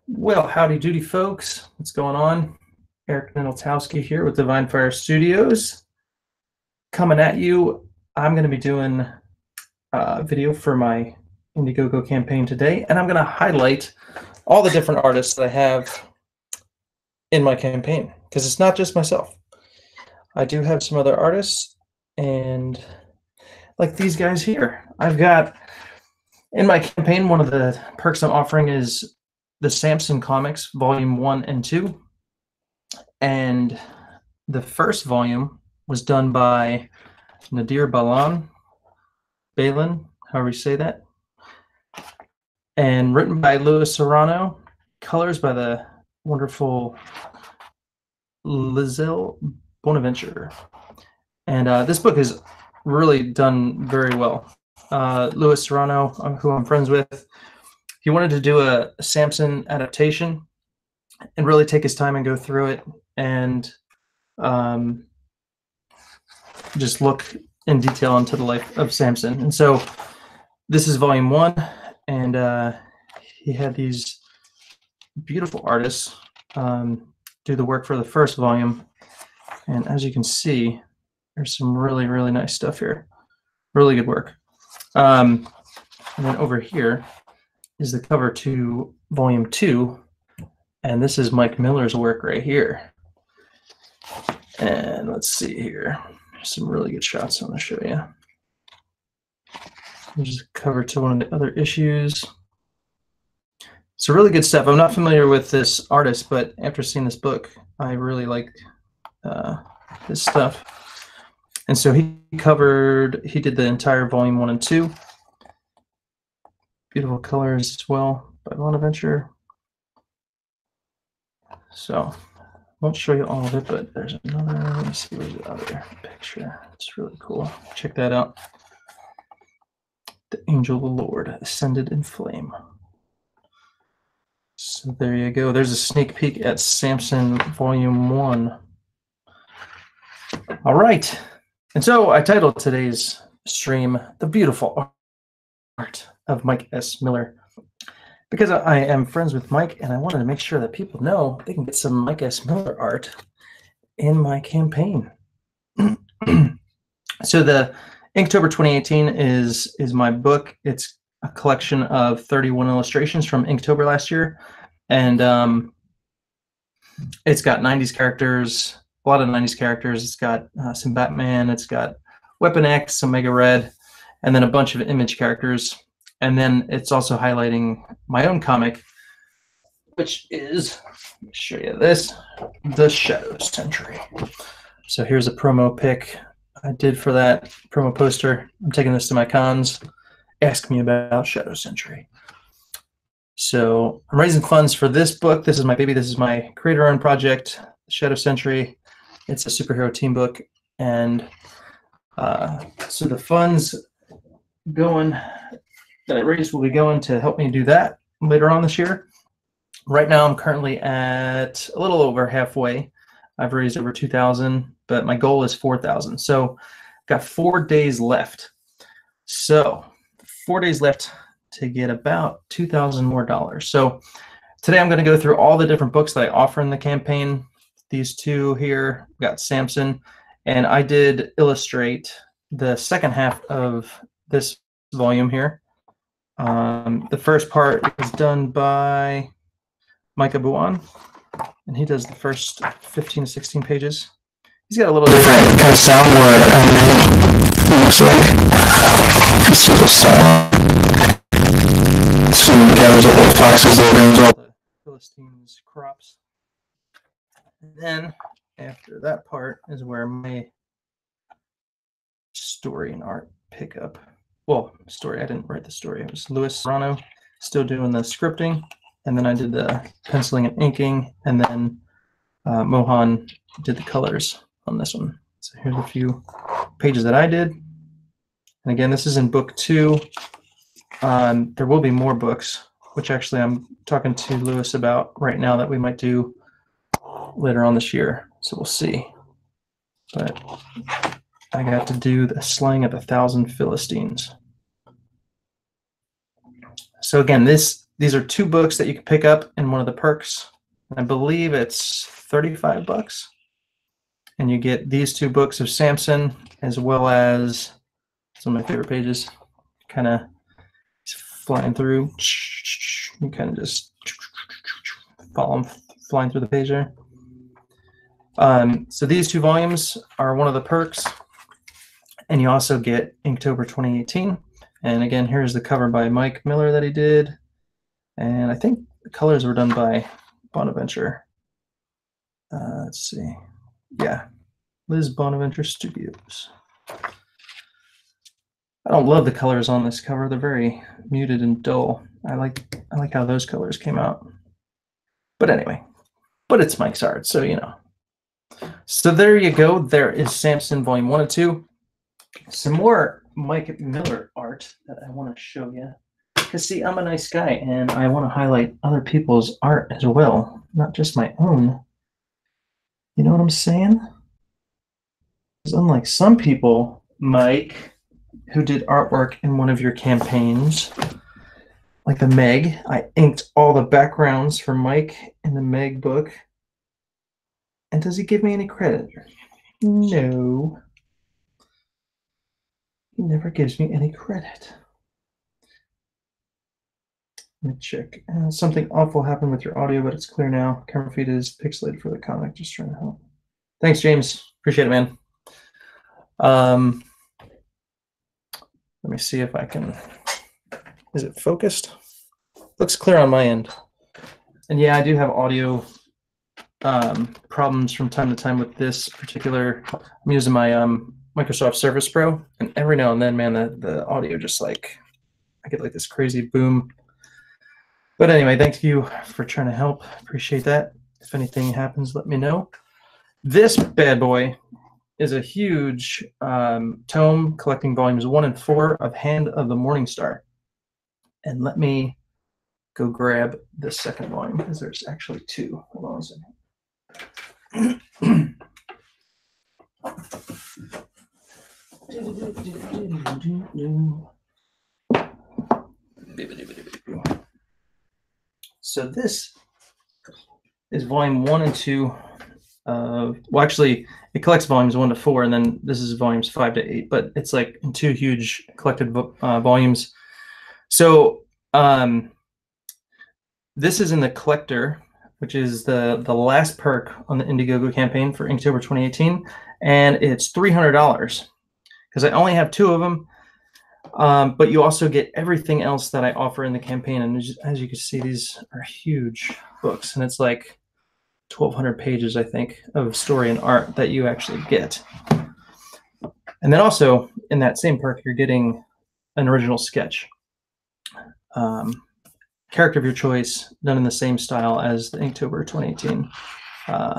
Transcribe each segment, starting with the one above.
Well, howdy doody, folks. What's going on? Eric Ninaltowski here with Divine Fire Studios. Coming at you. I'm going to be doing a video for my Indiegogo campaign today, and I'm going to highlight all the different artists that I have in my campaign, because it's not just myself. I do have some other artists, and like these guys here. I've got, in my campaign, one of the perks I'm offering is the Samson Comics Volume 1 and 2. And the first volume was done by Nadir Balin, however you say that, and written by Louis Serrano, colors by the wonderful Lizelle Bonaventure. And this book is really done very well. Louis Serrano, who I'm friends with, he wanted to do a Samson adaptation and really take his time and go through it and just look in detail into the life of Samson. And so this is volume 1, and he had these beautiful artists do the work for the first volume. And as you can see, there's some really, really nice stuff here. Really good work. And then over here is the cover to volume 2. And this is Mike Miller's work right here. And let's see here. There's some really good shots I'm going to show you. There's a cover to one of the other issues. It's really good stuff. I'm not familiar with this artist, but after seeing this book, I really like his stuff. And so he did the entire volume 1 and 2. Beautiful colors as well by Bonaventure. So I won't show you all of it, but there's another, let me see, where's the other picture? It's really cool. Check that out. The Angel of the Lord ascended in flame. So there you go. There's a sneak peek at Samson Volume 1. All right. And so I titled today's stream, The Beautiful Art of Mike S. Miller, because I am friends with Mike, and I wanted to make sure that people know they can get some Mike S. Miller art in my campaign. So the Inktober 2018 is my book. It's a collection of 31 illustrations from Inktober last year, and it's got 90s characters, a lot of 90s characters. It's got some Batman, it's got Weapon X, Omega Red, and then a bunch of image characters. And then it's also highlighting my own comic, which is, let me show you this, The Shadow Sentry. So here's a promo pic I did for that promo poster. I'm taking this to my cons. Ask me about Shadow Sentry. So I'm raising funds for this book. This is my baby. This is my creator-owned project, Shadow Sentry. It's a superhero team book. And so the funds going that I raised will be going to help me do that later on this year. Right now, I'm currently at a little over halfway. I've raised over 2,000, but my goal is 4,000. So I've got 4 days left. So 4 days left to get about $2,000 more. So today I'm going to go through all the different books that I offer in the campaign. These two here, we've got Samson, and I did illustrate the second half of this volume here. The first part is done by Micah Buon, and he does the first 15 to 16 pages. He's got a little different kind of soundboard. It looks like this little sound. So he gathers all the foxes, all the Philistines' crops. And then after that part is where my story and art pick up. Well, story, I didn't write the story. It was Louis Serrano still doing the scripting, and then I did the penciling and inking, and then Mohan did the colors on this one. So here's a few pages that I did. And again, this is in book 2. There will be more books, which actually I'm talking to Louis about right now that we might do later on this year. So we'll see. But I got to do the slaying of 1,000 Philistines. So again, this these are 2 books that you can pick up in one of the perks. I believe it's $35. And you get these 2 books of Samson, as well as some of my favorite pages. Kind of flying through. You kind of just follow them flying through the page there. So these 2 volumes are one of the perks. And you also get Inktober 2018. And again, here's the cover by Mike Miller that he did. And I think the colors were done by Bonaventure. Let's see. Yeah, Liz Bonaventure Studios. I don't love the colors on this cover. They're very muted and dull. I like how those colors came out. But anyway, but it's Mike's art, so you know. So there you go. There is Samson Volume 1 and 2. Some more Mike Miller art that I want to show you. Because see, I'm a nice guy, and I want to highlight other people's art as well, not just my own. You know what I'm saying? Because unlike some people, Mike, who did artwork in one of your campaigns, like the Meg, I inked all the backgrounds for Mike in the Meg book. And does he give me any credit? No. He never gives me any credit. Let me check. Something awful happened with your audio, but it's clear now. Camera feed is pixelated for the comic. Just trying to help. Thanks, James. Appreciate it, man. Let me see if I can. Is it focused? Looks clear on my end. And yeah, I do have audio problems from time to time with this particular. I'm using my Microsoft Surface Pro, and every now and then, man, the audio just like I get like this crazy boom. But anyway, thank you for trying to help. Appreciate that. If anything happens, let me know. This bad boy is a huge tome collecting volumes 1 and 4 of Hand of the Morning Star. And let me go grab the second volume because there's actually 2. Hold on a second. So this is volume 1 and 2 of, well, actually, it collects volumes 1 to 4, and then this is volumes 5 to 8, but it's like in 2 huge collected volumes. So this is in the collector, which is the last perk on the Indiegogo campaign for Inktober 2018, and it's $300 because I only have 2 of them. But you also get everything else that I offer in the campaign, and as you can see, these are huge books, and it's like 1,200 pages, I think, of story and art that you actually get. And then also in that same perk, you're getting an original sketch. Character of your choice, done in the same style as the Inktober 2018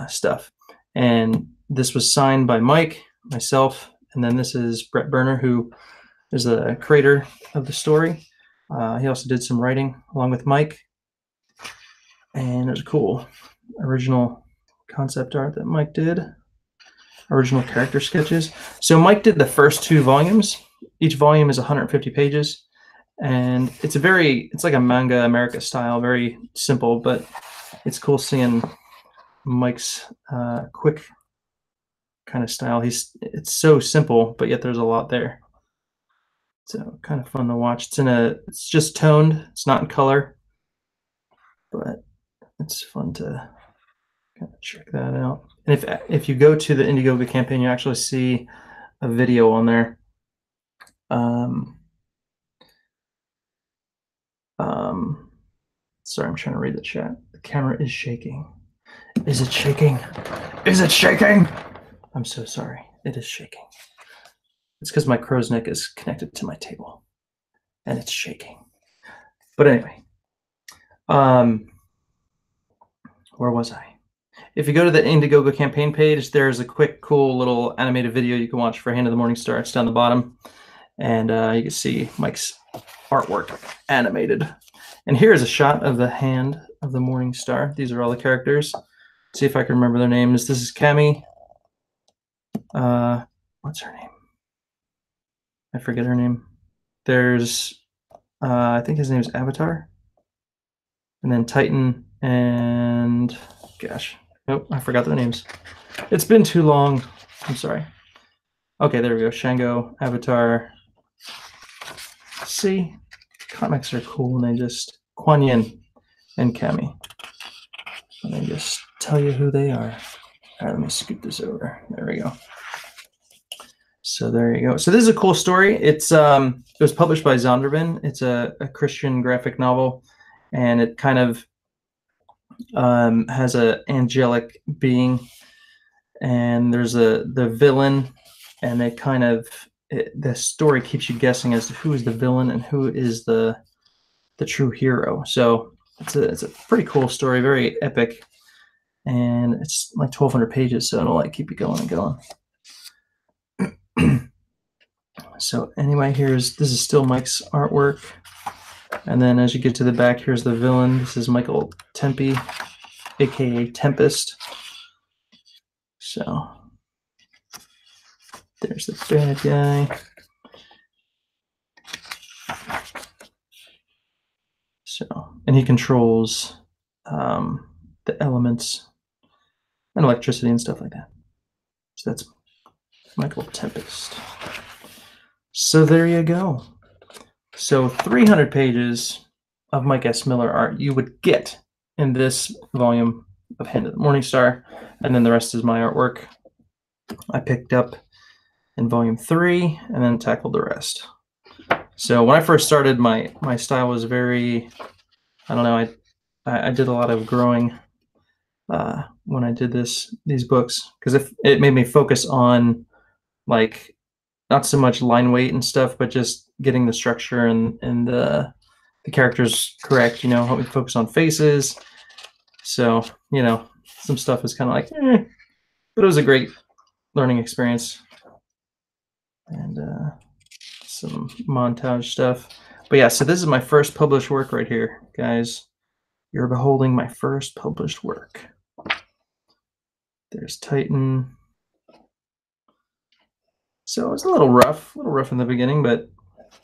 stuff. And this was signed by Mike, myself, and then this is Brett Berner, who is the creator of the story. He also did some writing along with Mike. And there's a cool original concept art that Mike did. Original character sketches. So Mike did the first 2 volumes. Each volume is 150 pages. And it's like a manga America style, very simple, but it's cool seeing Mike's quick kind of style. It's so simple, but yet there's a lot there. So kind of fun to watch. It's just toned. It's not in color, but it's fun to kind of check that out. And if you go to the Indiegogo campaign, you actually see a video on there. Sorry, I'm trying to read the chat. The camera is shaking. Is it shaking? Is it shaking? I'm so sorry. It is shaking. It's because my crow's neck is connected to my table, and it's shaking. But anyway, where was I? If you go to the Indiegogo campaign page, there's a quick, cool little animated video you can watch for Hand of the Morning Star. It's down the bottom, and you can see Mike's artwork animated. And here's a shot of the Hand of the Morning Star. These are all the characters. Let's see if I can remember their names. This is Cammy. What's her name? I forget her name. There's, I think his name is Avatar. and then Titan, and gosh, nope, I forgot their names. It's been too long. I'm sorry. Okay, there we go. Shango, Avatar. See, comics are cool, and they just Kuan Yin and Kami. Let me just tell you who they are. All right, let me scoot this over. There we go. So there you go. So this is a cool story. It was published by Zondervan. It's a Christian graphic novel, and it kind of has a angelic being, and there's the villain, and they kind of the story keeps you guessing as to who is the villain and who is the true hero. So it's a pretty cool story, very epic, and it's like 1,200 pages, so it'll like keep you going and going. So anyway, this is still Mike's artwork, and then as you get to the back, here's the villain. This is Michael Tempe, aka Tempest. So there's the bad guy. So, and he controls the elements and electricity and stuff like that. So that's Michael Tempest. So there you go. So 300 pages of Mike S. Miller art you would get in this volume of Hand of the Morning Star, and then the rest is my artwork I picked up in volume 3 and then tackled the rest. So when I first started, my style was very, I don't know, I did a lot of growing when I did these books, because it made me focus on like not so much line weight and stuff, but just getting the structure and the characters correct, help me focus on faces. So, some stuff is kind of like, but it was a great learning experience. And some montage stuff. But yeah, so this is my first published work right here, guys. You're beholding my first published work. There's Titan. So it was a little rough in the beginning, but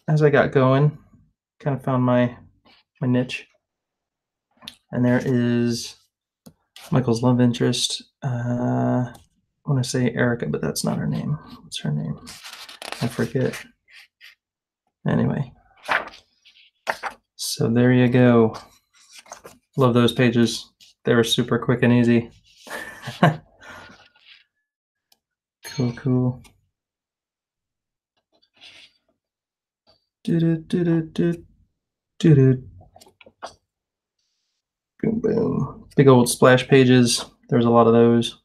as I got going, kind of found my niche. And there is Michael's love interest. I want to say Erica, but that's not her name. What's her name? I forget. Anyway, so there you go. Love those pages. They were super quick and easy. Cool. Boom. Big old splash pages. There's a lot of those.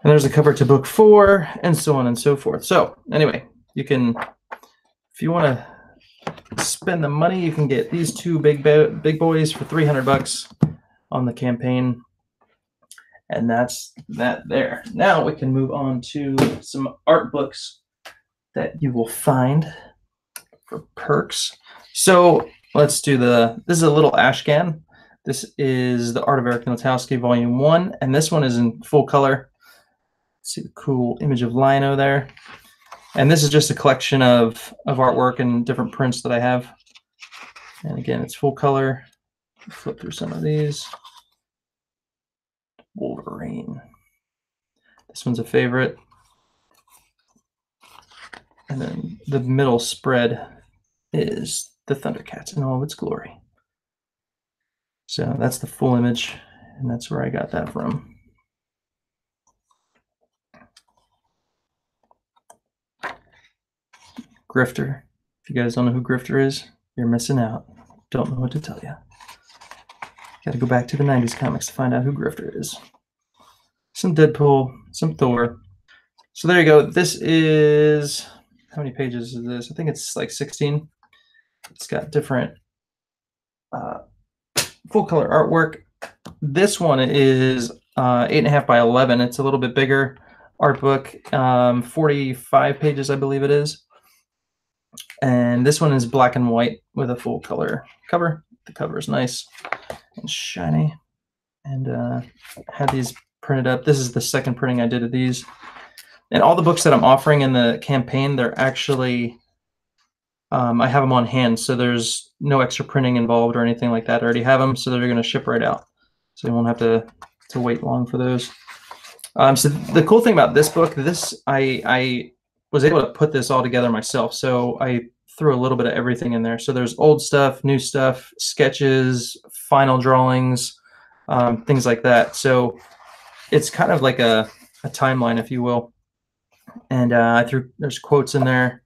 And there's a cover to book 4, and so on and so forth. So anyway, you can, if you want to spend the money, you can get these two big boys for $300 on the campaign. And that's that there. Now we can move on to some art books that you will find for perks. So let's do this is a little ashcan. This is the Art of Eric Ninaltowski, Volume 1, and this one is in full color. See the cool image of Lino there. And this is just a collection of artwork and different prints that I have. And again, it's full color. Flip through some of these. Wolverine. This one's a favorite. And then the middle spread is the Thundercats in all of its glory. So that's the full image, and that's where I got that from. Grifter. If you guys don't know who Grifter is, you're missing out. Don't know what to tell you. Got to go back to the 90s comics to find out who Grifter is. Some Deadpool, some Thor. So there you go. This is, how many pages is this? I think it's like 16. It's got different full color artwork. This one is 8.5 by 11. It's a little bit bigger art book, 45 pages, I believe it is. And this one is black and white with a full color cover. The cover is nice and shiny. And had these printed up. This is the second printing I did of these. And all the books that I'm offering in the campaign, they're actually I have them on hand, so there's no extra printing involved or anything like that. I already have them, so they're going to ship right out. So you won't have to wait long for those. So the cool thing about this book, I was able to put this all together myself. So I threw a little bit of everything in there. So there's old stuff, new stuff, sketches, final drawings, things like that. So it's kind of like a timeline, if you will. And there's quotes in there.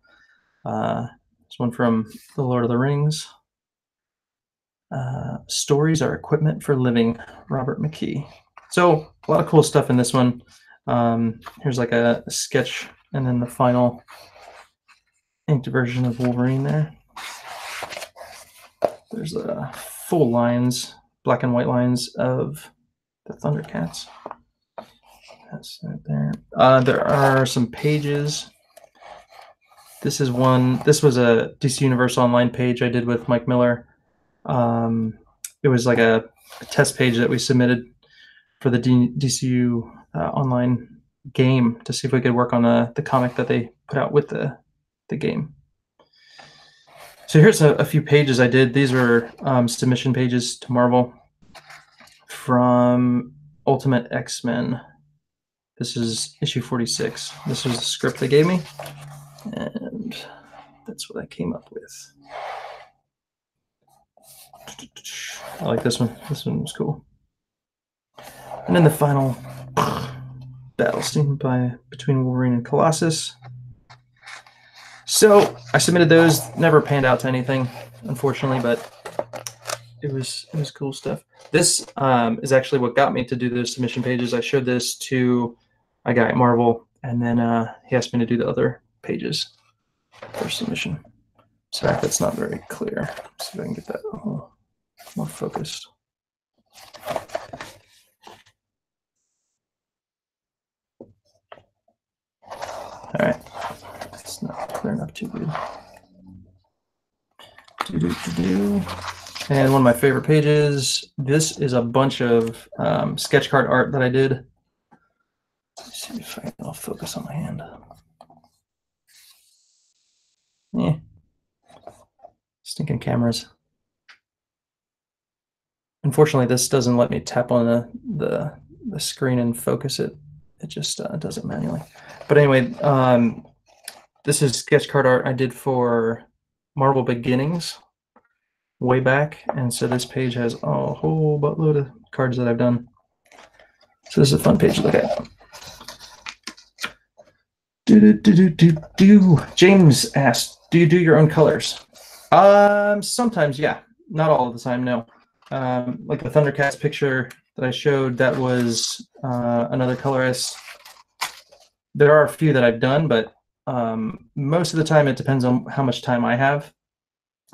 This one from The Lord of the Rings. Stories are equipment for living, Robert McKee. So a lot of cool stuff in this one. Here's like a sketch and then the final inked version of Wolverine there. There's full lines, black and white lines of the Thundercats. That's right there. There are some pages. This was a DC Universe Online page I did with Mike Miller. It was like a test page that we submitted for the DCU online game to see if we could work on the comic that they put out with the game. So here's a few pages I did. These are submission pages to Marvel from Ultimate X-Men. This is issue 46. This was the script they gave me, and that's what I came up with. I like this one. This one was cool. And then the final battle scene between Wolverine and Colossus. So I submitted those. Never panned out to anything, unfortunately, but it was cool stuff. This is actually what got me to do the submission pages. I showed this to a guy at Marvel, and then he asked me to do the other pages for submission. Sorry if that's not very clear. Let's see if I can get that a little more focused. All right, it's not clearing up too good. And one of my favorite pages, this is a bunch of sketch card art that I did. Let's see if I'll focus on my hand. Yeah, stinking cameras. Unfortunately, this doesn't let me tap on the screen and focus it. It just does it manually. But anyway, this is sketch card art I did for Marvel Beginnings way back, and so this page has a whole buttload of cards that I've done. So this is a fun page to look at. James asked, do you do your own colors? Sometimes, yeah. Not all the time, no. Like the Thundercats picture that I showed, that was another colorist. There are a few that I've done, but most of the time it depends on how much time I have.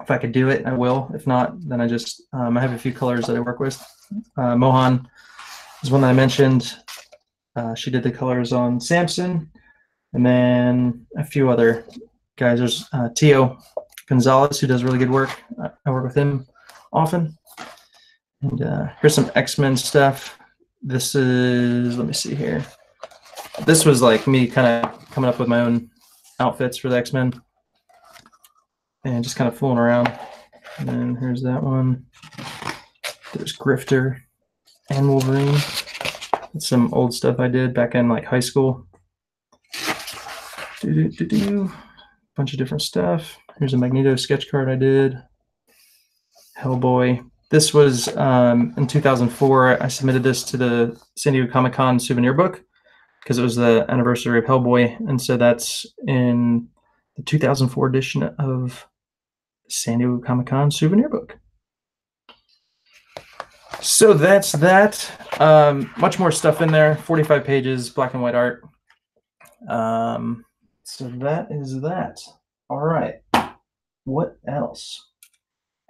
If I could do it, I will. If not, then I just I have a few colors that I work with. Mohan is one that I mentioned. She did the colors on Samson, and then a few other guys. There's Tio Gonzalez, who does really good work. I work with him often. And here's some X-Men stuff. This is, let me see here. This was like me kind of coming up with my own outfits for the X-Men and just kind of fooling around. And then here's that one. There's Grifter and Wolverine. That's some old stuff I did back in like high school. Bunch of different stuff. Here's a Magneto sketch card I did. Hellboy. This was in 2004. I submitted this to the San Diego Comic-Con souvenir book because it was the anniversary of Hellboy, and so that's in the 2004 edition of San Diego Comic-Con souvenir book. So that's that. Much more stuff in there. 45 pages, black and white art. So that is that. All right. What else?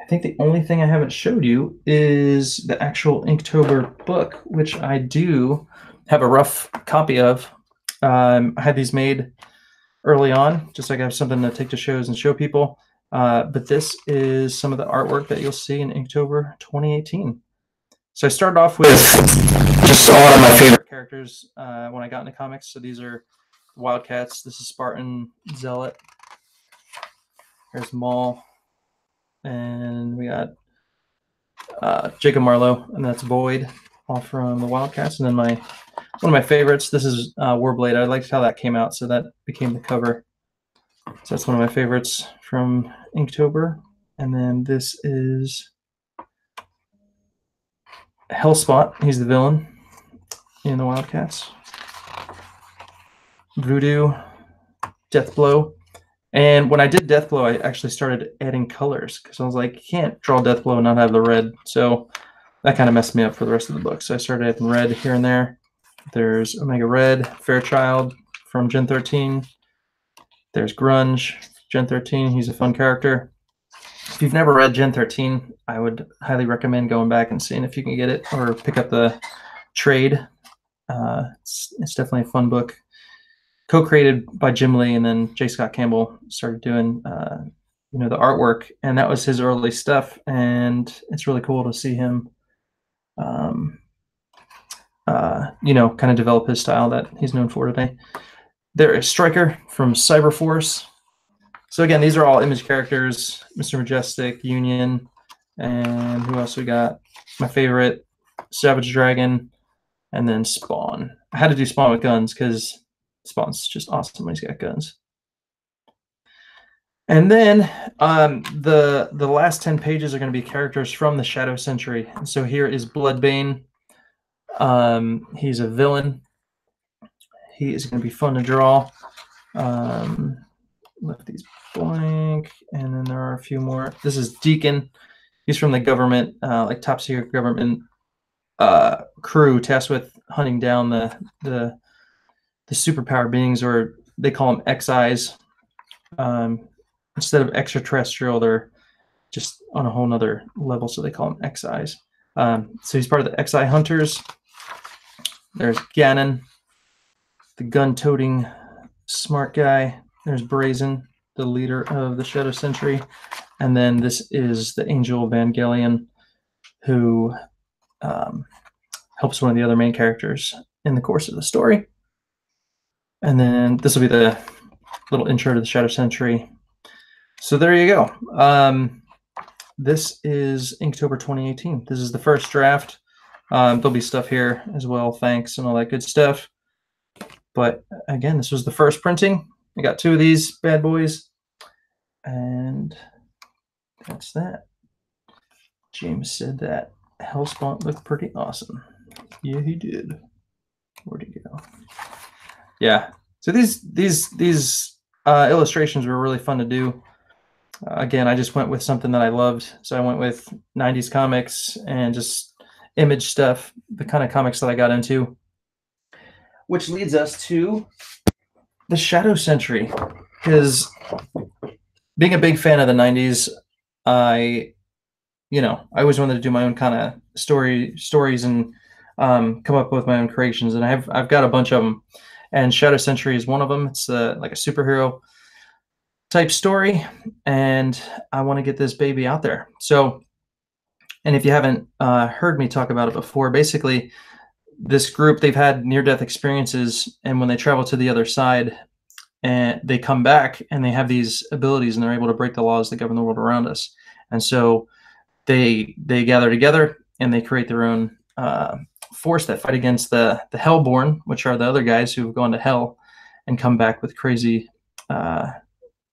I think the only thing I haven't showed you is the actual Inktober book, which I do have a rough copy of. I had these made early on, just so I have something to take to shows and show people. But this is some of the artwork that you'll see in Inktober 2018. So I started off with just a lot of my favorite characters when I got into comics. So these are Wildcats. This is Spartan, Zealot. There's Maul, and we got Jacob Marlowe, and that's Void, all from the Wildcats. And then one of my favorites. This is Warblade. I liked how that came out, so that became the cover. So that's one of my favorites from Inktober. And then this is Hellspot. He's the villain in the Wildcats. Voodoo, Deathblow. And when I did Deathblow, I actually started adding colors because I was like, you can't draw Deathblow and not have the red. So that kind of messed me up for the rest of the book. So I started adding red here and there. There's Omega Red, Fairchild from Gen 13. There's Grunge, Gen 13. He's a fun character. If you've never read Gen 13, I would highly recommend going back and seeing if you can get it or pick up the trade. It's definitely a fun book. Co-created by Jim Lee, and then J. Scott Campbell started doing the artwork, and that was his early stuff. And it's really cool to see him, kind of develop his style that he's known for today. There is Stryker from Cyberforce. So again, these are all image characters: Mr. Majestic, Union, and who else we got? My favorite, Savage Dragon, and then Spawn. I had to do Spawn with guns because Spawn's just awesome when he's got guns. And then the last 10 pages are going to be characters from the Shadow Century. So here is Bloodbane. He's a villain. He is going to be fun to draw. Left these blank, and then there are a few more. This is Deacon. He's from the government, like top secret government crew tasked with hunting down the superpower beings, or they call them XIs. Instead of extraterrestrial, they're just on a whole nother level, so they call them XIs. So he's part of the XI hunters. There's Ganon, the gun-toting smart guy. There's Brazen, the leader of the Shadow Century. And then this is the Angel Evangelion, who helps one of the other main characters in the course of the story. And then this will be the little intro to the Shadow Century. So there you go. This is Inktober 2018. This is the first draft. There'll be stuff here as well, thanks, and all that good stuff. But again, this was the first printing. I got 2 of these bad boys, and that's that. James said that Hellspawn looked pretty awesome. Yeah, he did. Where'd he go? Yeah. So these illustrations were really fun to do. Again, I just went with something that I loved. So I went with 90s comics and just image stuff, the kind of comics that I got into. Which leads us to the Shadow Century. Because being a big fan of the 90s, I always wanted to do my own kind of stories and come up with my own creations. And I've got a bunch of them. And Shadow Century is one of them. It's like a superhero type story, and I want to get this baby out there. So, and if you haven't heard me talk about it before, basically this group, they've had near-death experiences, and when they travel to the other side and they come back and they have these abilities and they're able to break the laws that govern the world around us. And so they gather together and they create their own force that fight against the Hellborn, which are the other guys who've gone to hell and come back with crazy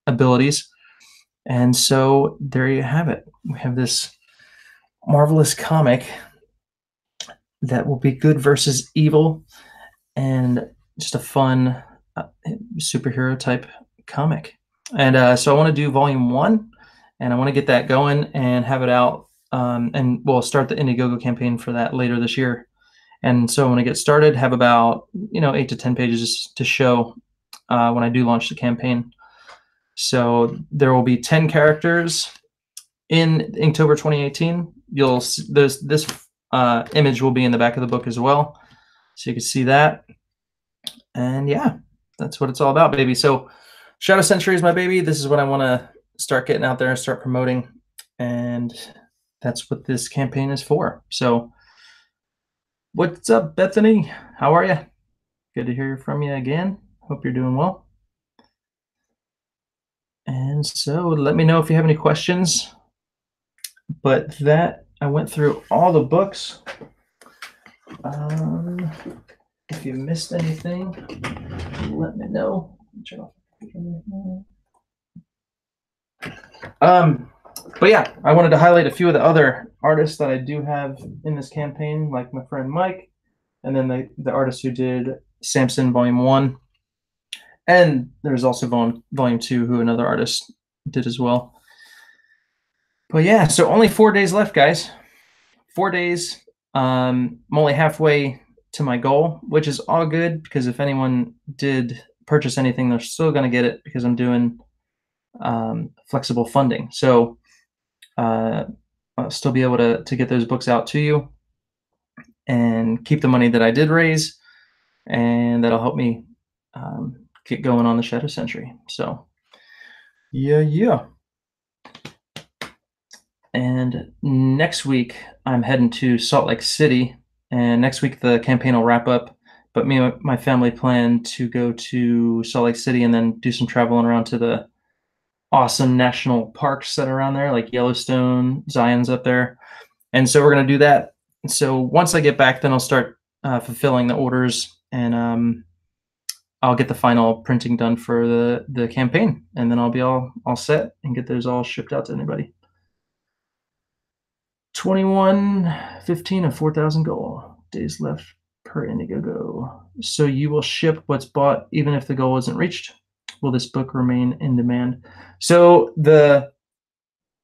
abilities. And so there you have it. We have this marvelous comic that will be good versus evil, and just a fun superhero type comic. And so I want to do volume 1, and I want to get that going and have it out, and we'll start the Indiegogo campaign for that later this year. And so when I get started, have about 8 to 10 pages to show when I do launch the campaign. So there will be 10 characters in Inktober 2018. This image will be in the back of the book as well, so you can see that. And yeah, that's what it's all about, baby. So Shadow Century is my baby. This is what I want to start getting out there and start promoting, and that's what this campaign is for. So what's up, Bethany? How are you? Good to hear from you again. Hope you're doing well. And so let me know if you have any questions. But that, I went through all the books. If you missed anything, let me know. But yeah, I wanted to highlight a few of the other artists that I do have in this campaign, like my friend Mike, and then the artist who did Samson Volume 1. And there's also volume 2, who another artist did as well. But yeah, so only 4 days left, guys. 4 days. I'm only halfway to my goal, which is all good, because if anyone did purchase anything, they're still going to get it, because I'm doing flexible funding. So I'll still be able to get those books out to you and keep the money that I did raise, and that'll help me get going on the Shadow Century. So yeah. And next week I'm heading to Salt Lake City, and next week the campaign will wrap up. But me and my family plan to go to Salt Lake City and then do some traveling around to the awesome national parks that are around there, like Yellowstone. Zion's up there, and so we're gonna do that. So once I get back, then I'll start fulfilling the orders, and I'll get the final printing done for the campaign, and then I'll be all set and get those all shipped out to anybody. 21, 15, and 4,000 goal. Days left per Indiegogo. So you will ship what's bought even if the goal isn't reached. Will this book remain in demand? So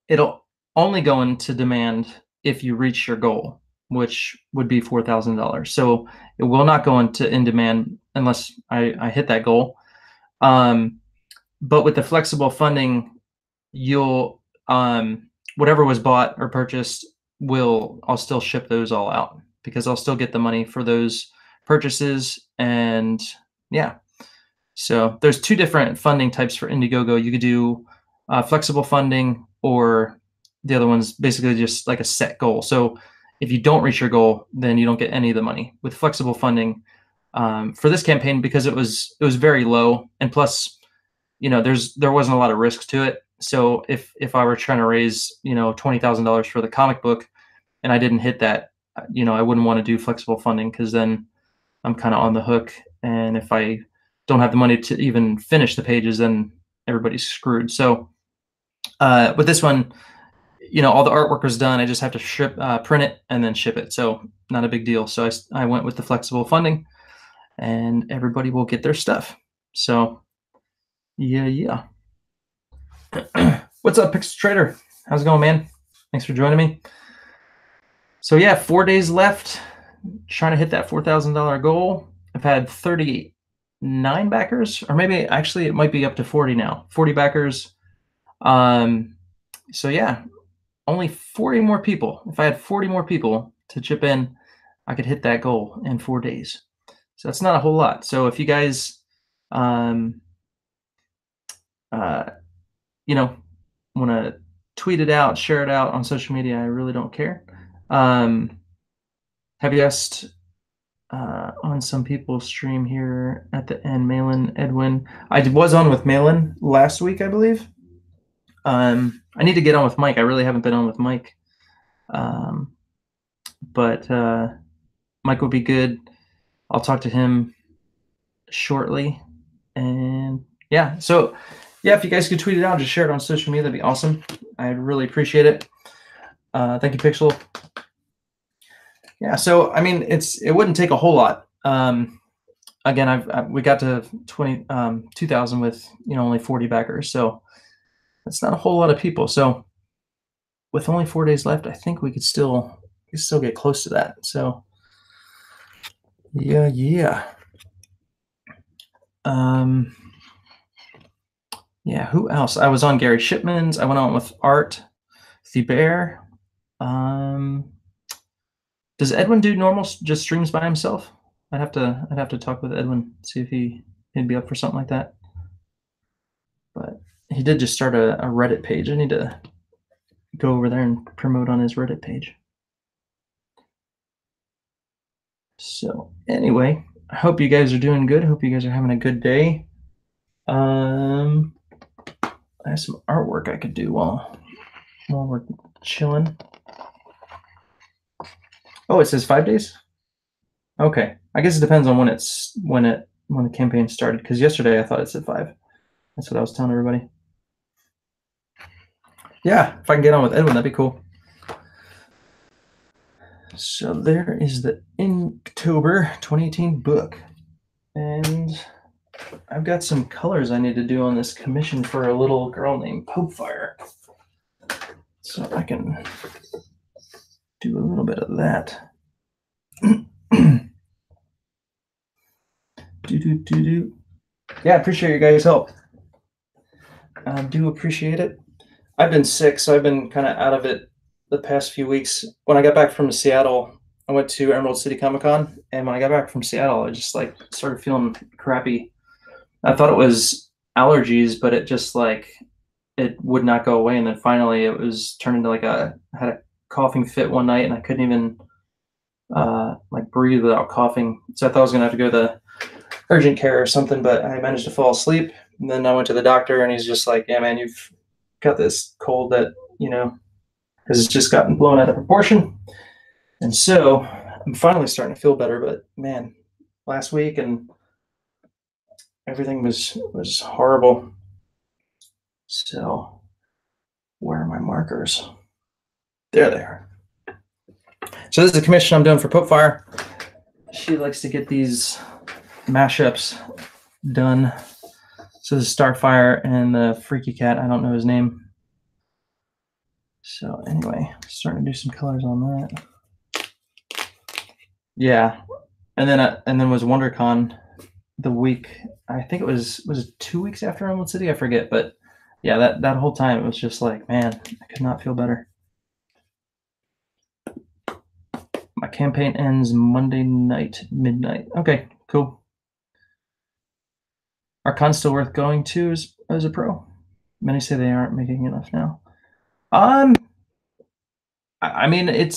it'll only go into demand if you reach your goal, which would be $4,000. So it will not go into in demand unless I hit that goal. But with the flexible funding, you'll whatever was bought or purchased, I'll still ship those all out, because I'll still get the money for those purchases. And yeah, so there's 2 different funding types for Indiegogo. You could do flexible funding, or the other one's basically just like a set goal. So if you don't reach your goal, then you don't get any of the money. With flexible funding, for this campaign, because it was very low, and plus, there wasn't a lot of risk to it. So if I were trying to raise, $20,000 for the comic book and I didn't hit that, I wouldn't want to do flexible funding, because then I'm kind of on the hook. And if I don't have the money to even finish the pages, then everybody's screwed. So with this one, all the artwork was done. I just have to print it and then ship it. So not a big deal. So I went with the flexible funding, and everybody will get their stuff. So yeah. What's up, Pixel Trader? How's it going, man? Thanks for joining me. So yeah, 4 days left. Trying to hit that $4,000 goal. I've had 39 backers, or maybe actually it might be up to 40 now. 40 backers. So yeah, only 40 more people. If I had 40 more people to chip in, I could hit that goal in 4 days. So that's not a whole lot. So if you guys, want to tweet it out, share it out on social media, I really don't care. Have you asked on some people's stream here at the end, Malin, Edwin? I was on with Malin last week, I believe. I need to get on with Mike. I really haven't been on with Mike. But Mike will be good. I'll talk to him shortly. And yeah, so yeah, if you guys could tweet it out, just share it on social media, that'd be awesome. I'd really appreciate it. Thank you, Pixel. Yeah, so I mean, it wouldn't take a whole lot. Again, we got to 2,000 with only 40 backers, so that's not a whole lot of people. So with only 4 days left, I think we could still get close to that. So yeah. Yeah, who else? I was on Gary Shipman's. I went on with Art the Bear. Does Edwin do normal just streams by himself? I'd have to talk with Edwin, see if he'd be up for something like that. But he did just start a Reddit page. I need to go over there and promote on his Reddit page. So anyway, I hope you guys are doing good. Hope you guys are having a good day. I have some artwork I could do while we're chilling. Oh, it says 5 days? Okay. I guess it depends on when the campaign started, because yesterday I thought it said 5. That's what I was telling everybody. Yeah, if I can get on with Edwin, that'd be cool. So there is the Inktober 2018 book. And I've got some colors I need to do on this commission for a little girl named Popefire. So I can do a little bit of that. Yeah, I appreciate your guys' help. I do appreciate it. I've been sick, so I've been kind of out of it the past few weeks. When I got back from Seattle, I went to Emerald City Comic Con, and when I got back from Seattle, I just like started feeling crappy. I thought it was allergies, but it just like it would not go away, and then finally it was turned into like I had a coughing fit one night, and I couldn't even like breathe without coughing. So I thought I was gonna have to go to the urgent care or something, but I managed to fall asleep. And then I went to the doctor, and he's just like, "Yeah, man, you've got this cold that because it's just gotten blown out of proportion." And so I'm finally starting to feel better. But man, last week and everything was horrible. So where are my markers? There they are. So this is the commission I'm doing for Popefire. She likes to get these mashups done. So this is Starfire and the Freaky Cat. I don't know his name. So anyway, starting to do some colors on that. Yeah, and then was WonderCon the week. I think it was it 2 weeks after Emerald City? I forget, but yeah, that whole time it was just like, man, I could not feel better. My campaign ends Monday night, midnight. Okay, cool. Are cons still worth going to as a pro? Many say they aren't making enough now. I mean,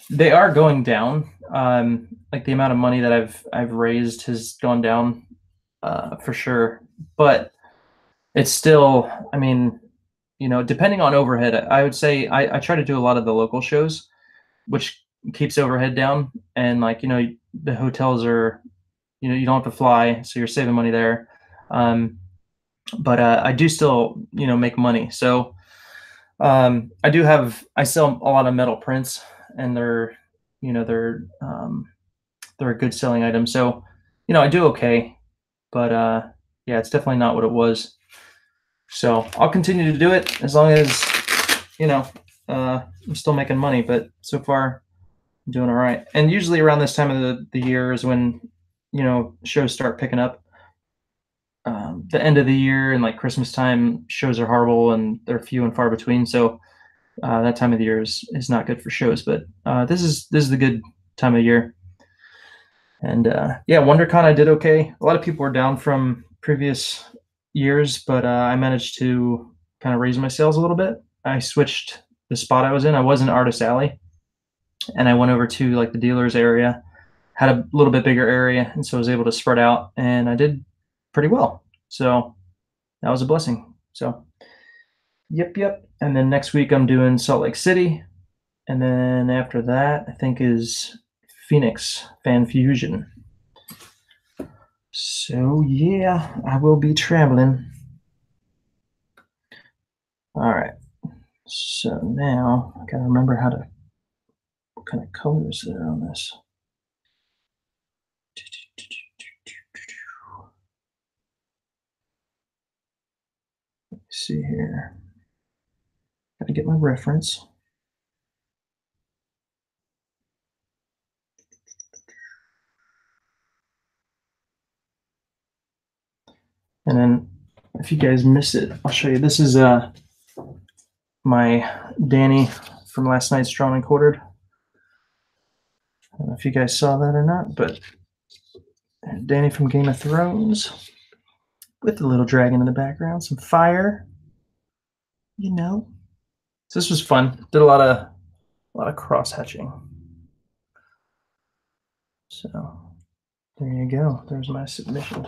they are going down. Like the amount of money that I've raised has gone down, for sure. But it's still, I mean, depending on overhead, I would say I try to do a lot of the local shows, which keeps overhead down. And like, the hotels are, you don't have to fly, so you're saving money there. But I do still, make money. So I sell a lot of metal prints, and they're a good selling item. So, I do okay, but yeah, it's definitely not what it was. So I'll continue to do it as long as, I'm still making money, but so far I'm doing all right. And usually around this time of the year is when, shows start picking up. The end of the year and like Christmas time, shows are horrible and they're few and far between. So that time of the year is not good for shows, but this is the good time of year. And yeah, WonderCon I did okay. A lot of people were down from previous years, but I managed to kind of raise my sales a little bit. I switched the spot I was in. I was in Artist Alley, and I went over to like the dealers area, had a little bit bigger area, and so I was able to spread out, and I did pretty well. So that was a blessing. So yep. And then next week I'm doing Salt Lake City, and then after that I think is Phoenix Fan Fusion. So yeah, I will be traveling. All right. So now I gotta remember what kind of colors there on this. Let's see here. Gotta get my reference. And then if you guys miss it, I'll show you. This is my Danny from last night's Drawn and Quartered. I don't know if you guys saw that or not, but Danny from Game of Thrones with the little dragon in the background, some fire, So this was fun. Did a lot of cross hatching. So there you go. There's my submission.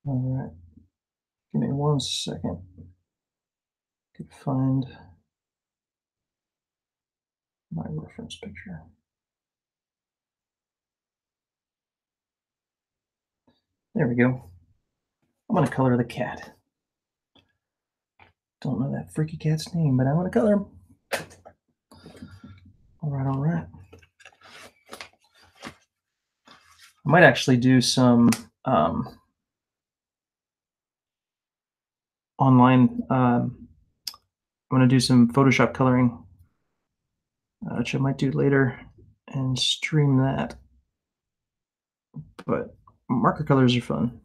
All right, give me 1 second. Could find my reference picture. There we go. I'm gonna color the cat. Don't know that freaky cat's name, but I'm gonna color him. All right, all right. I might actually do some online. I'm gonna do some Photoshop coloring, which I might do later, and stream that. But marker colors are fun.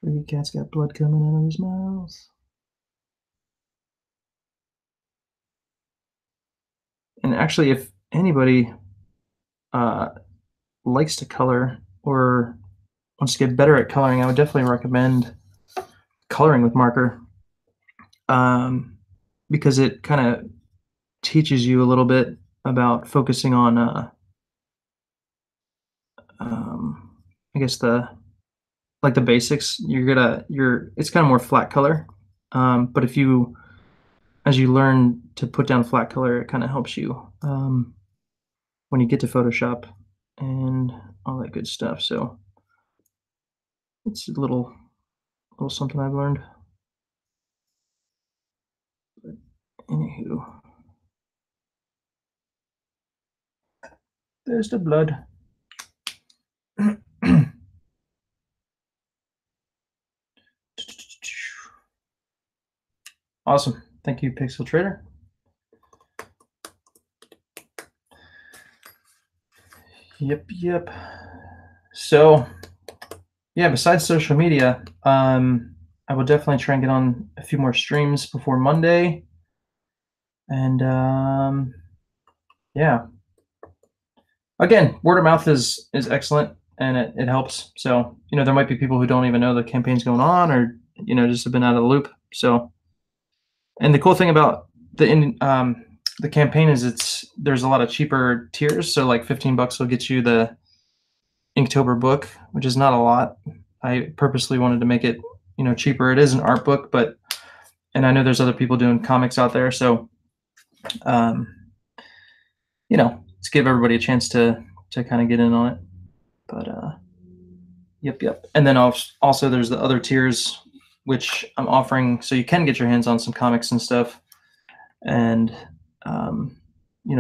Freaky cat's got blood coming out of his mouth. And actually, if anybody uh, likes to color or wants to get better at coloring, I would definitely recommend coloring with marker, because it kind of teaches you a little bit about focusing on, um, I guess the basics. You're it's kind of more flat color, but if you as you learn to put down flat color, it kind of helps you when you get to Photoshop and all that good stuff. So it's a little something I've learned. But anywho, there's the blood. Awesome. Thank you, Pixel Trader. Yep. So, yeah, besides social media, I will definitely try and get on a few more streams before Monday. And yeah, again, word of mouth is excellent and it helps. So, there might be people who don't even know the campaign's going on or, just have been out of the loop. So, and the cool thing about the campaign is there's a lot of cheaper tiers. So like $15 will get you the Inktober book, which is not a lot. I purposely wanted to make it, cheaper. It is an art book, and I know there's other people doing comics out there. So, um, let's give everybody a chance to kind of get in on it. But yep. And then also there's the other tiers, which I'm offering, so you can get your hands on some comics and stuff, and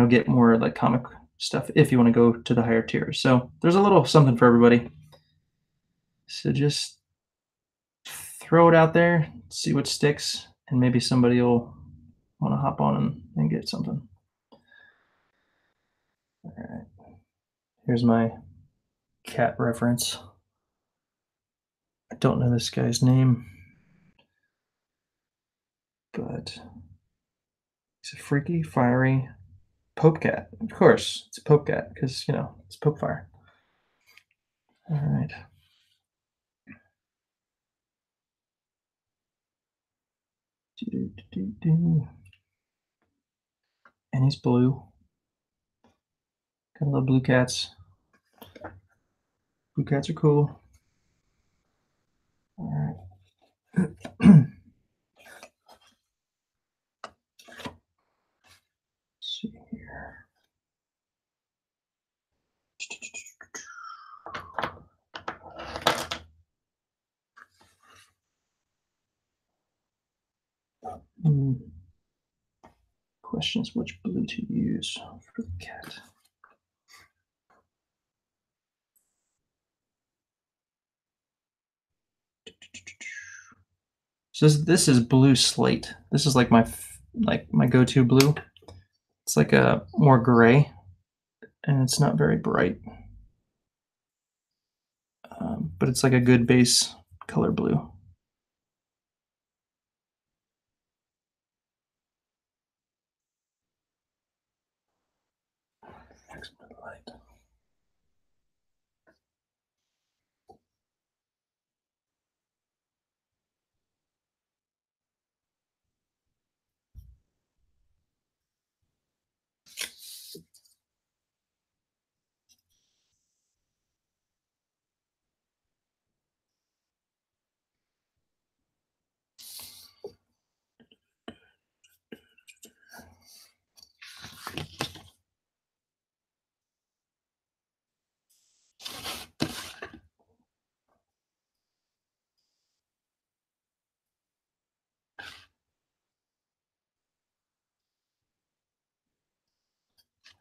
get more like comic stuff if you want to go to the higher tiers. So there's a little something for everybody. So just throw it out there, see what sticks, and maybe somebody will want to hop on and get something. All right. Here's my cat reference. I don't know this guy's name, but he's a freaky, fiery Pope cat. Of course, it's a Pope cat because, it's Pope fire. All right. And he's blue. Gotta love blue cats. Blue cats are cool. All right. Let's see here. Question is which blue to use for the cat. So this is blue slate. This is like my go-to blue. It's like a more gray, and it's not very bright, but it's like a good base color blue. Fix my light.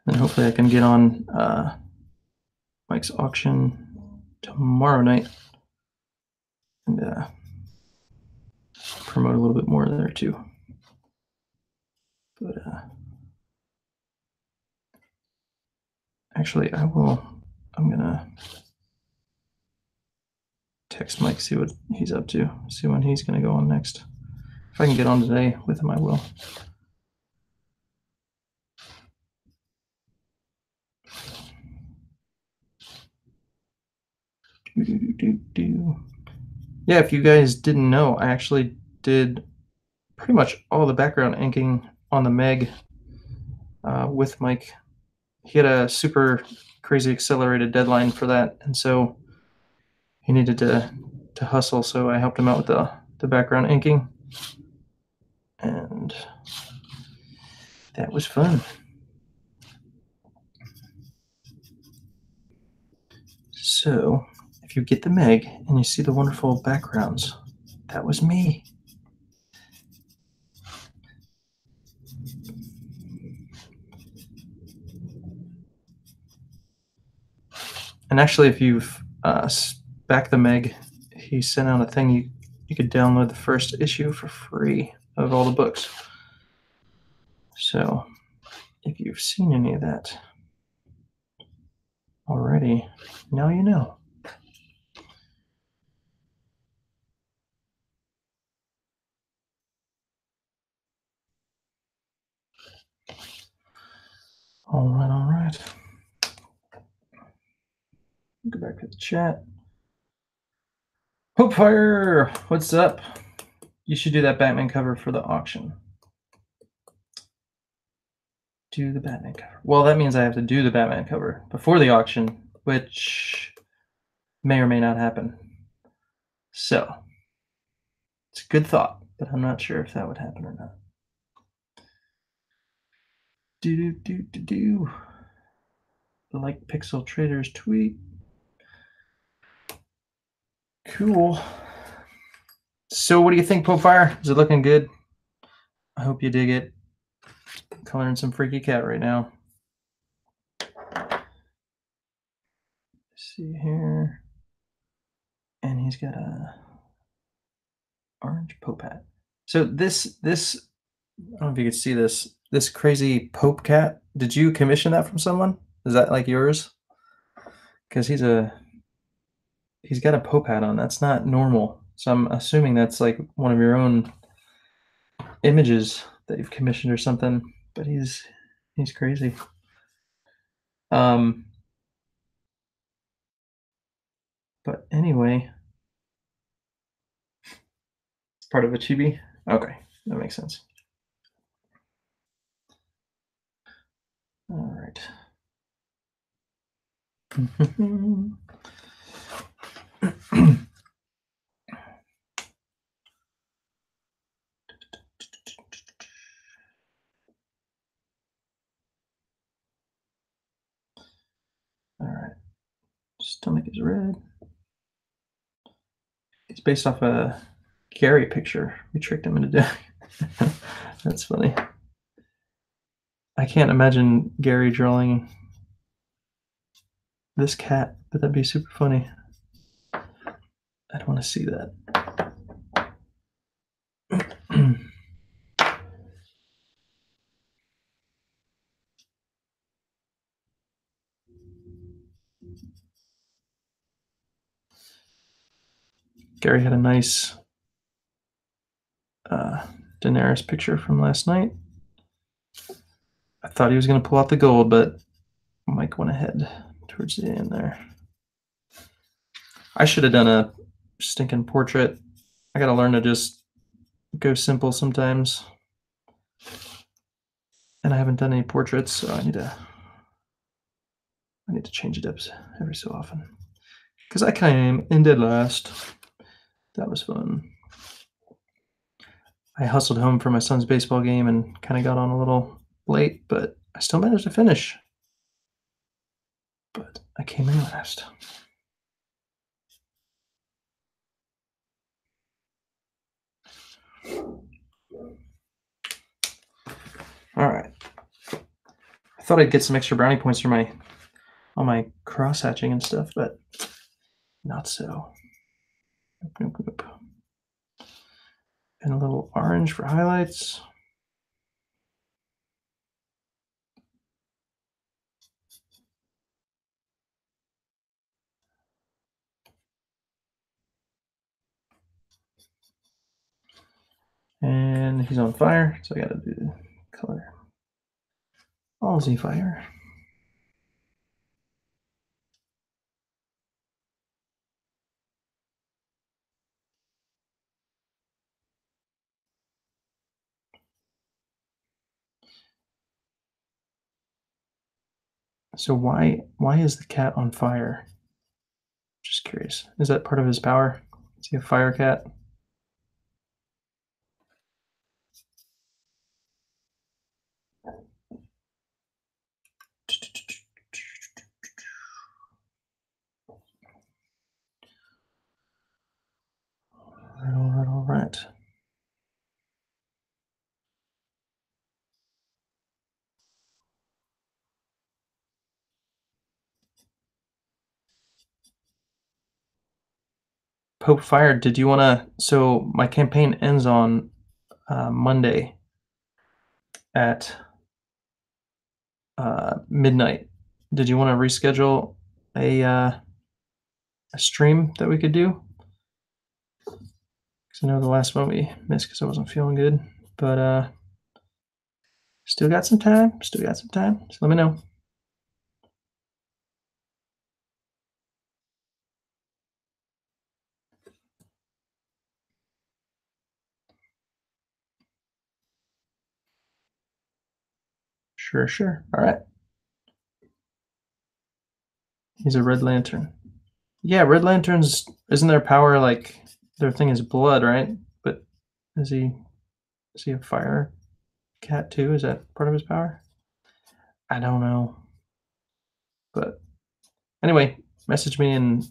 And hopefully I can get on Mike's auction tomorrow night and promote a little bit more there too. But actually, I'm gonna text Mike, see what he's up to, see when he's gonna go on next. If I can get on today with him, I will. Yeah, if you guys didn't know, I actually did pretty much all the background inking on the Meg with Mike. He had a super crazy accelerated deadline for that, and so he needed to hustle. So I helped him out with the background inking, and that was fun. So if you get the Meg and you see the wonderful backgrounds, that was me. And actually, if you've backed the Meg, he sent out a thing you could download the first issue for free of all the books. So if you've seen any of that already, now you know. All right, all right. Go back to the chat. Hopefire, what's up? You should do that Batman cover for the auction. Do the Batman cover. Well, that means I have to do the Batman cover before the auction, which may or may not happen. So it's a good thought, but I'm not sure if that would happen or not. Like Pixel Trader's tweet. Cool. So what do you think, Popefire? Is it looking good? I hope you dig it. I'm coloring some freaky cat right now. Let's see here. And he's got a orange Pope hat. So this I don't know if you could see this crazy Pope cat. Did you commission that from someone? Is that like yours? Because he's got a Pope hat on. That's not normal. So I'm assuming that's like one of your own images that you've commissioned or something. But he's crazy. But anyway, it's part of a chibi. Okay, that makes sense. All right. All right. Stomach is red. It's based off a Gary picture. We tricked him into doing. That's funny. I can't imagine Gary drawing this cat, but that'd be super funny. I'd want to see that. Gary had a nice Daenerys picture from last night. I thought he was going to pull out the gold, but Mike went ahead towards the end there. I should have done a stinking portrait. I got to learn to just go simple sometimes. And I haven't done any portraits, so I need to change it up every so often. Because I came in dead last. That was fun. I hustled home for my son's baseball game and kind of got on a little late, but I still managed to finish. But I came in last. All right. I thought I'd get some extra brownie points for on my cross hatching and stuff, but not so. And a little orange for highlights. And he's on fire, so I gotta do the color. Aussie fire. So why is the cat on fire? Just curious. Is that part of his power? Is he a fire cat? All right. Pope fired. Did you want to? So my campaign ends on Monday at midnight. Did you want to reschedule a stream that we could do? Because I know the last one we missed because I wasn't feeling good, but still got some time. Still got some time. So let me know. Sure, sure. All right. He's a red lantern. Yeah, red lanterns. Isn't their power like their thing is blood, right? But is he a fire cat too? Is that part of his power? I don't know. But anyway, message me and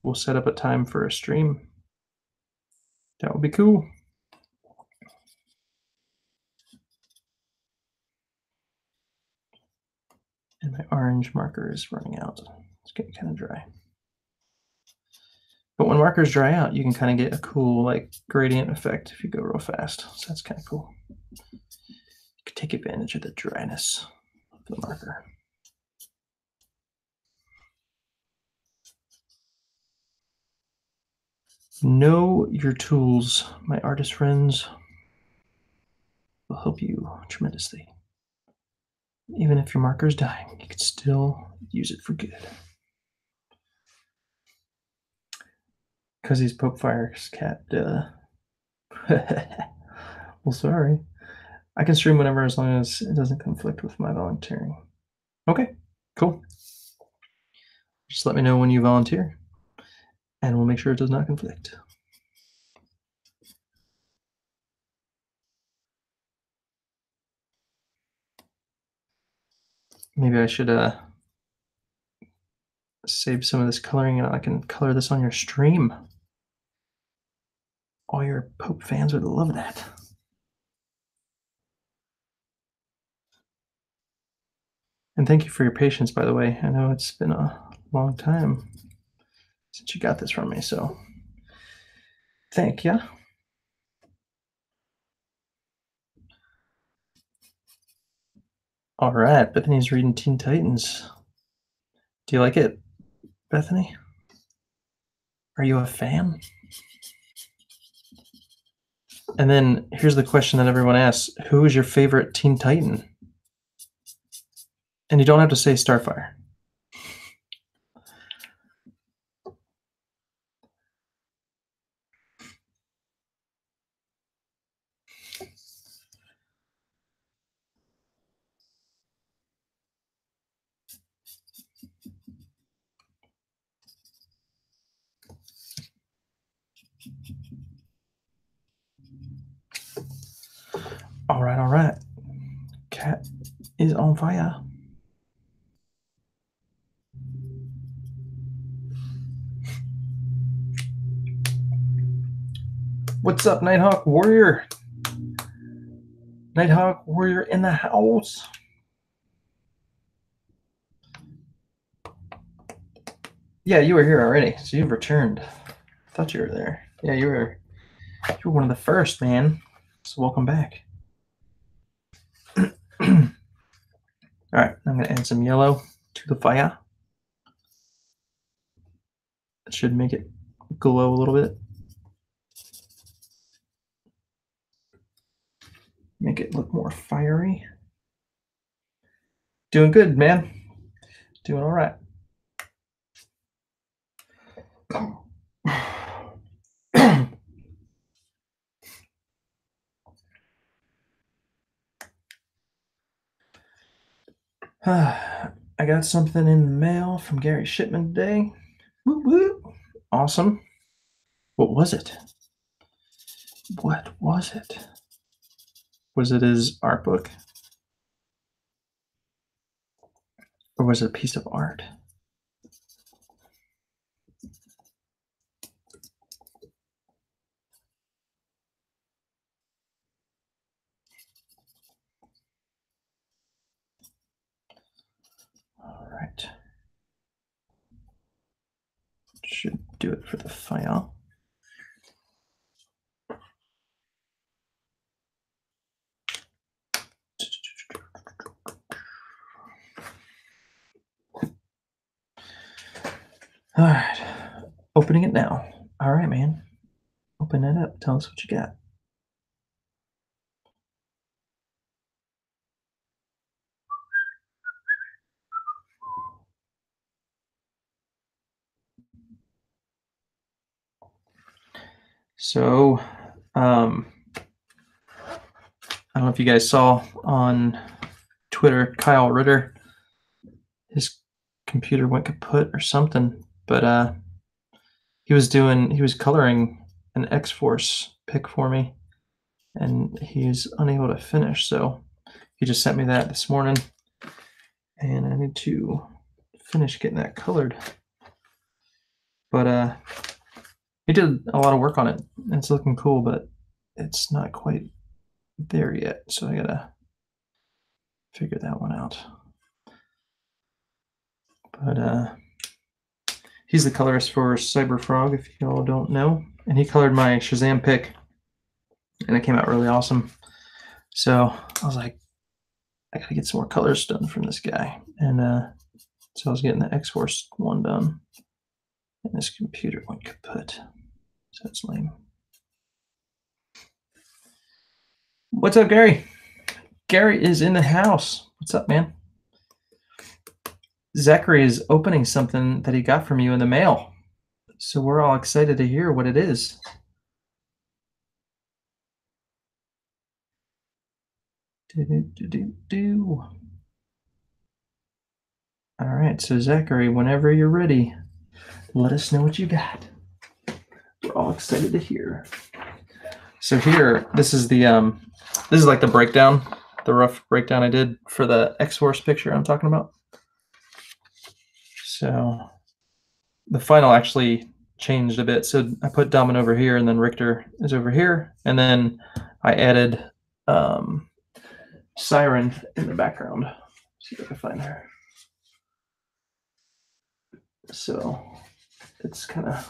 we'll set up a time for a stream. That would be cool. And my orange marker is running out. It's getting kind of dry. But when markers dry out, you can kind of get a cool like gradient effect if you go real fast. So that's kind of cool. You can take advantage of the dryness of the marker. Know your tools, my artist friends, will help you tremendously. Even if your marker is dying, you can still use it for good. Because he's Pope Fire's cat. Well, sorry. I can stream whenever as long as it doesn't conflict with my volunteering. Okay, cool. Just let me know when you volunteer, and we'll make sure it does not conflict. Maybe I should save some of this coloring and I can color this on your stream. All your Pope fans would love that. And thank you for your patience, by the way. I know it's been a long time since you got this from me, so thank you. All right, Bethany's reading Teen Titans. Do you like it, Bethany? Are you a fan? And then here's the question that everyone asks: who is your favorite Teen Titan? And you don't have to say Starfire. All right. Cat is on fire. What's up, Nighthawk Warrior? Nighthawk Warrior in the house. Yeah, you were here already, so you've returned. I thought you were there. Yeah, you were one of the first, man. So welcome back. All right, I'm gonna add some yellow to the fire. It should make it glow a little bit. Make it look more fiery. Doing good, man. Doing all right. I got something in the mail from Gary Shipman today. Woo woo. Awesome. What was it? What was it? Was it his art book? Or was it a piece of art? All right. Should do it for the file. All right. Opening it now. All right, man. Open it up. Tell us what you got. So, I don't know if you guys saw on Twitter, Kyle Ritter, his computer went kaput or something, but he was coloring an X-Force pick for me, and he's unable to finish. So he just sent me that this morning, and I need to finish getting that colored. But he did a lot of work on it. It's looking cool, but it's not quite there yet. So I gotta figure that one out. But he's the colorist for Cyberfrog, if y'all don't know, and he colored my Shazam pick, and it came out really awesome. So I was like, I gotta get some more colors done from this guy, and so I was getting the X-Force one done, and this computer went kaput. So it's lame. What's up, Gary? Gary is in the house. What's up, man? Zachary is opening something that he got from you in the mail. So we're all excited to hear what it is. All right, so Zachary, whenever you're ready, let us know what you got. We're all excited to hear. So here, this is like the breakdown, the rough breakdown I did for the X-Force picture I'm talking about. So the final actually changed a bit. So I put Domin over here, and then Richter is over here, and then I added Siren in the background. Let's see if I can find her. So it's kind of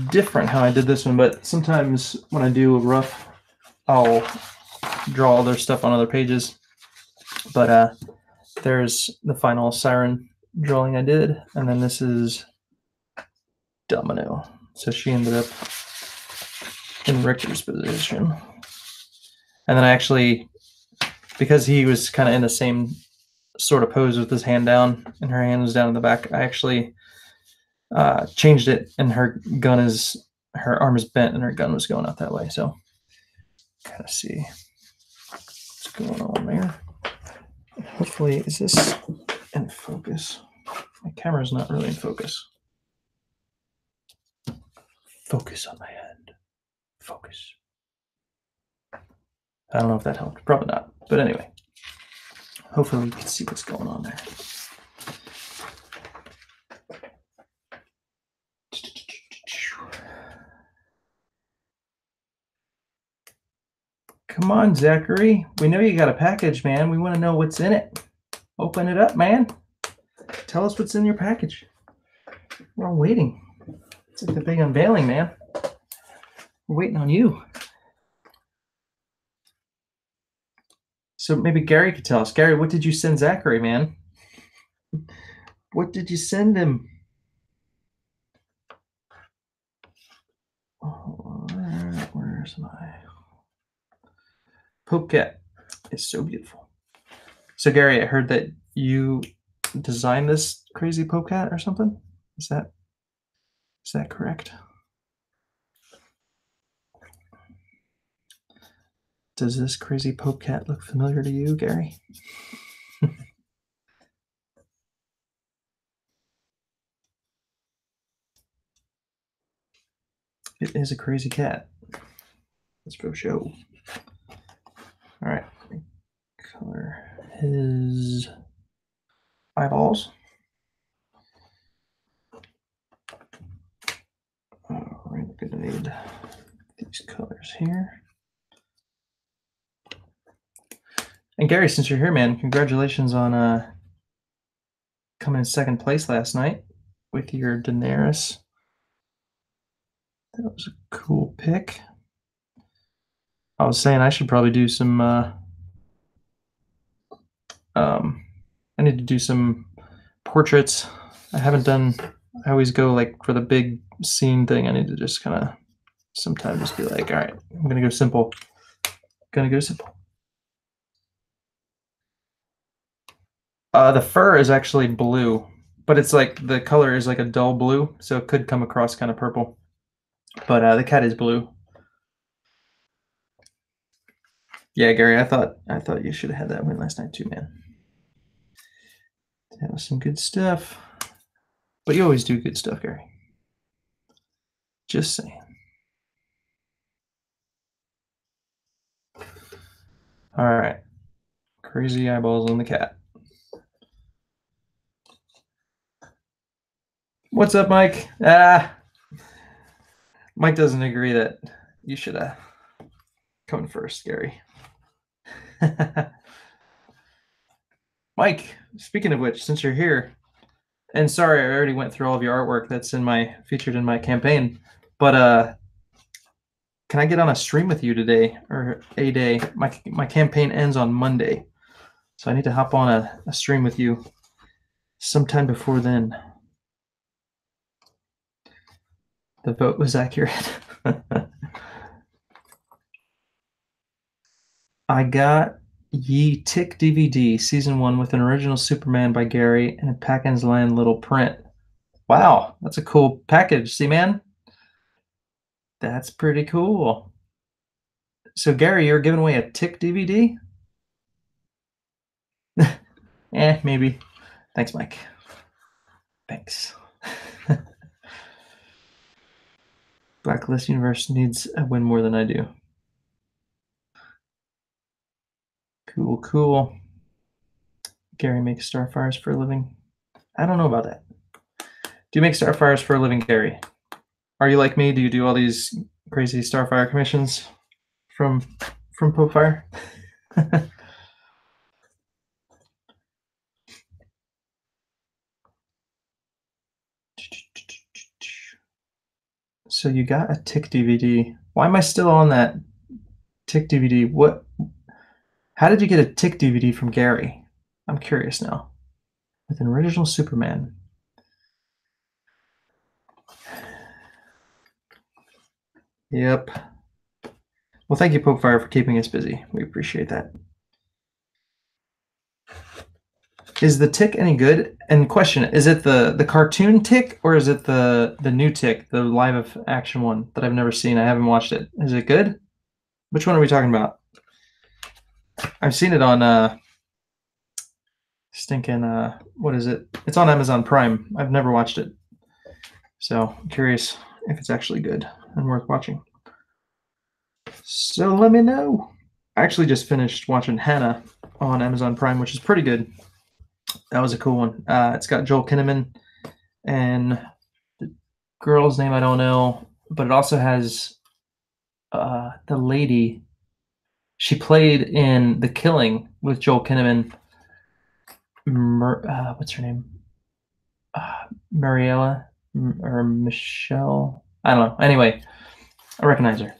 different how I did this one, but sometimes when I do a rough, I'll draw other stuff on other pages. But there's the final Siren drawing I did, and then this is Domino. So she ended up in Richter's position. And then I actually, because he was kind of in the same sort of pose with his hand down and her hand was down in the back, I actually changed it, and her arm is bent and her gun was going out that way. So kind of see what's going on there. Hopefully, is this in focus? My camera's not really in focus. Focus on my hand. Focus. I don't know if that helped. Probably not. But anyway, hopefully we can see what's going on there. Come on, Zachary. We know you got a package, man. We want to know what's in it. Open it up, man. Tell us what's in your package. We're all waiting. It's like the big unveiling, man. We're waiting on you. So maybe Gary could tell us. Gary, what did you send Zachary, man? What did you send him? Oh, where's my Pope Cat? It's so beautiful. So Gary, I heard that you designed this crazy Pope Cat or something. Is that correct? Does this crazy Pope Cat look familiar to you, Gary? It is a crazy cat. Let's go show. All right. Color his eyeballs. We're going to need these colors here. And Gary, since you're here, man, congratulations on coming in second place last night with your Daenerys. That was a cool pick. I was saying I should probably do some. I need to do some portraits. I haven't done. I always go like for the big scene thing. I need to just kind of sometimes just be like, all right, I'm gonna go simple. The fur is actually blue, but it's like the color is like a dull blue, so it could come across kind of purple. But the cat is blue. Yeah, Gary, I thought you should have had that win last night too, man. That was some good stuff. But you always do good stuff, Gary. Just saying. All right. Crazy eyeballs on the cat. What's up, Mike? Mike doesn't agree that you should come first, Gary. Mike, speaking of which, since you're here, and sorry, I already went through all of your artwork that's featured in my campaign, but can I get on a stream with you today or a day? My campaign ends on Monday, so I need to hop on a stream with you sometime before then. The vote was accurate. I got Ye Tick DVD Season 1 with an original Superman by Gary and a Packins Land little print. Wow, that's a cool package. See, man? That's pretty cool. So, Gary, you're giving away a Tick DVD? Maybe. Thanks, Mike. Thanks. Blacklist Universe needs a win more than I do. Cool. Gary makes starfires for a living. I don't know about that. Do you make starfires for a living, Gary? Are you like me? Do you do all these crazy starfire commissions from Pope Fire? So you got a Tick DVD. Why am I still on that Tick DVD? How did you get a Tick DVD from Gary? I'm curious now. With an original Superman. Yep. Well, thank you, Pope Fire, for keeping us busy. We appreciate that. Is the Tick any good? And question, is it the cartoon Tick or is it the new Tick, the live action one that I've never seen? I haven't watched it. Is it good? Which one are we talking about? I've seen it on what is it? It's on Amazon Prime. I've never watched it. So I'm curious if it's actually good and worth watching. So let me know. I actually just finished watching Hannah on Amazon Prime, which is pretty good. That was a cool one. It's got Joel Kinnaman and the girl's name I don't know, but it also has the lady. She played in The Killing with Joel Kinnaman. What's her name? Mariella or Michelle. I don't know. Anyway, I recognize her.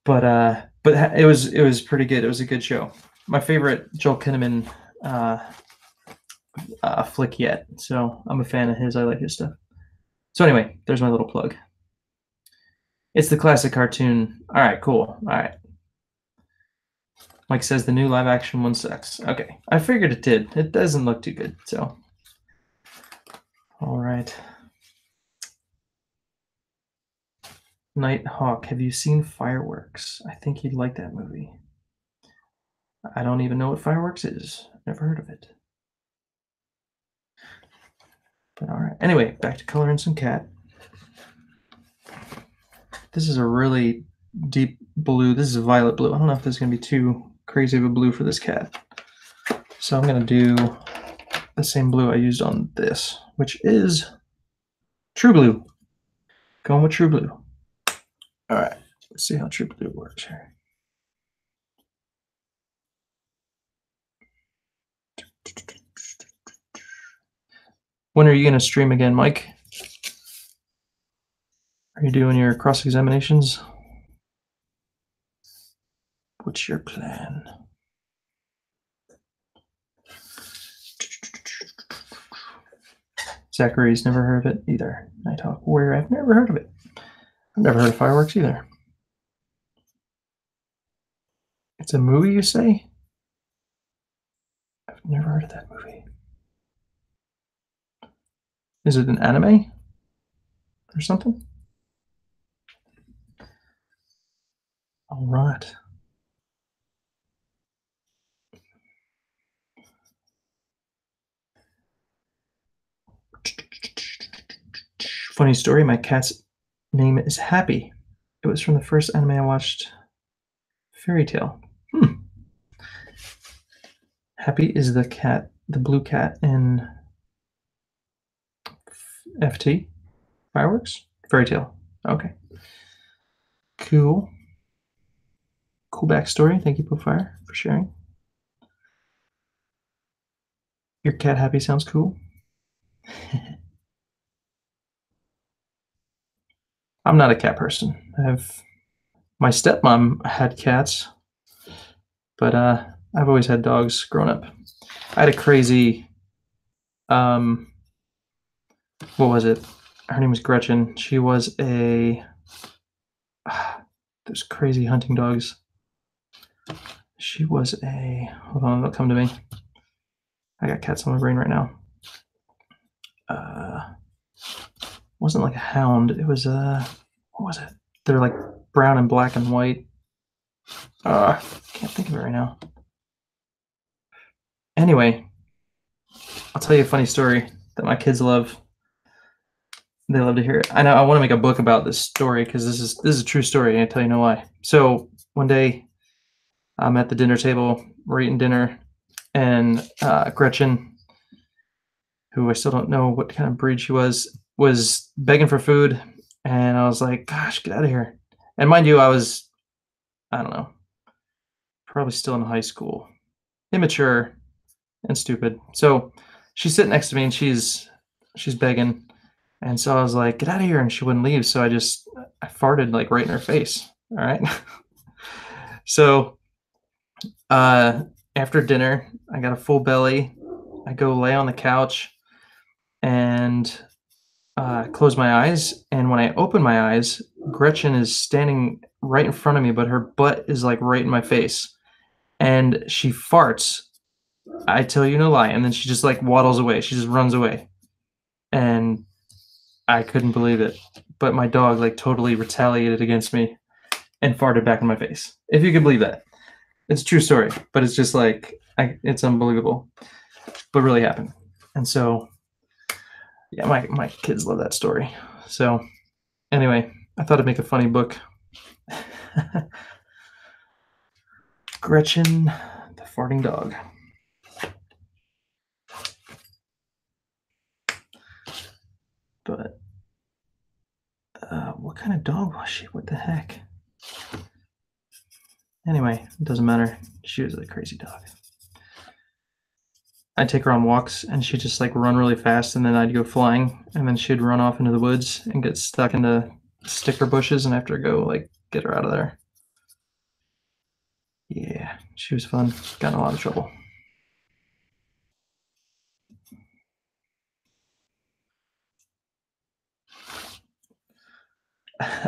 But it was pretty good. It was a good show. My favorite Joel Kinnaman flick yet. So I'm a fan of his. I like his stuff. So anyway, there's my little plug. It's the classic cartoon. All right, cool. All right. Mike says the new live action one sucks. Okay, I figured it did. It doesn't look too good. So, all right. Nighthawk, have you seen Fireworks? I think you'd like that movie. I don't even know what Fireworks is. Never heard of it. But all right. Anyway, back to coloring some cat. This is a really deep blue. This is a violet blue. I don't know if this is going to be too crazy of a blue for this cat. So I'm going to do the same blue I used on this, which is True Blue. Going with True Blue. All right. Let's see how True Blue works here. When are you going to stream again, Mike? Are you doing your cross-examinations? What's your plan? Zachary's never heard of it either. Nighthawk Warrior, I've never heard of it. I've never heard of Fireworks either. It's a movie, you say? I've never heard of that movie. Is it an anime or something? All right. Funny story, my cat's name is Happy. It was from the first anime I watched, Fairy Tale. Happy is the cat, the blue cat in FT? Fireworks? Fairy Tale. Okay. Cool. Cool backstory. Thank you, Pofire, for sharing. Your cat Happy sounds cool. I'm not a cat person. My stepmom had cats, but I've always had dogs growing up. I had a crazy, what was it? Her name was Gretchen. She was those crazy hunting dogs. She was hold on, they'll come to me. I got cats on my brain right now. Wasn't like a hound. It was what was it? They're like brown and black and white. Can't think of it right now. Anyway, I'll tell you a funny story that my kids love. They love to hear it. I know I want to make a book about this story because this is a true story, and I'll tell you know why. So one day I'm at the dinner table, we're eating dinner, and Gretchen, who I still don't know what kind of breed she was begging for food, and I was like, gosh, get out of here. And mind you, I don't know, probably still in high school, immature and stupid. So she's sitting next to me and she's begging. And so I was like, get out of here. And she wouldn't leave. So I farted like right in her face. All right. So after dinner, I got a full belly. I go lay on the couch and close my eyes. And when I open my eyes, Gretchen is standing right in front of me, but her butt is like right in my face. And she farts. I tell you no lie. And then she just like waddles away. She just runs away. And I couldn't believe it. But my dog like totally retaliated against me and farted back in my face. If you can believe that. It's a true story, but it's just like, it's unbelievable. But really happened. And so, yeah, my kids love that story. So anyway, I thought I'd make a funny book. Gretchen, the farting dog. But what kind of dog was she? What the heck? Anyway, it doesn't matter. She was a crazy dog. I'd take her on walks, and she'd just like run really fast, and then I'd go flying, and then she'd run off into the woods and get stuck into sticker bushes, and I have to go like get her out of there. Yeah, she was fun. Got in a lot of trouble.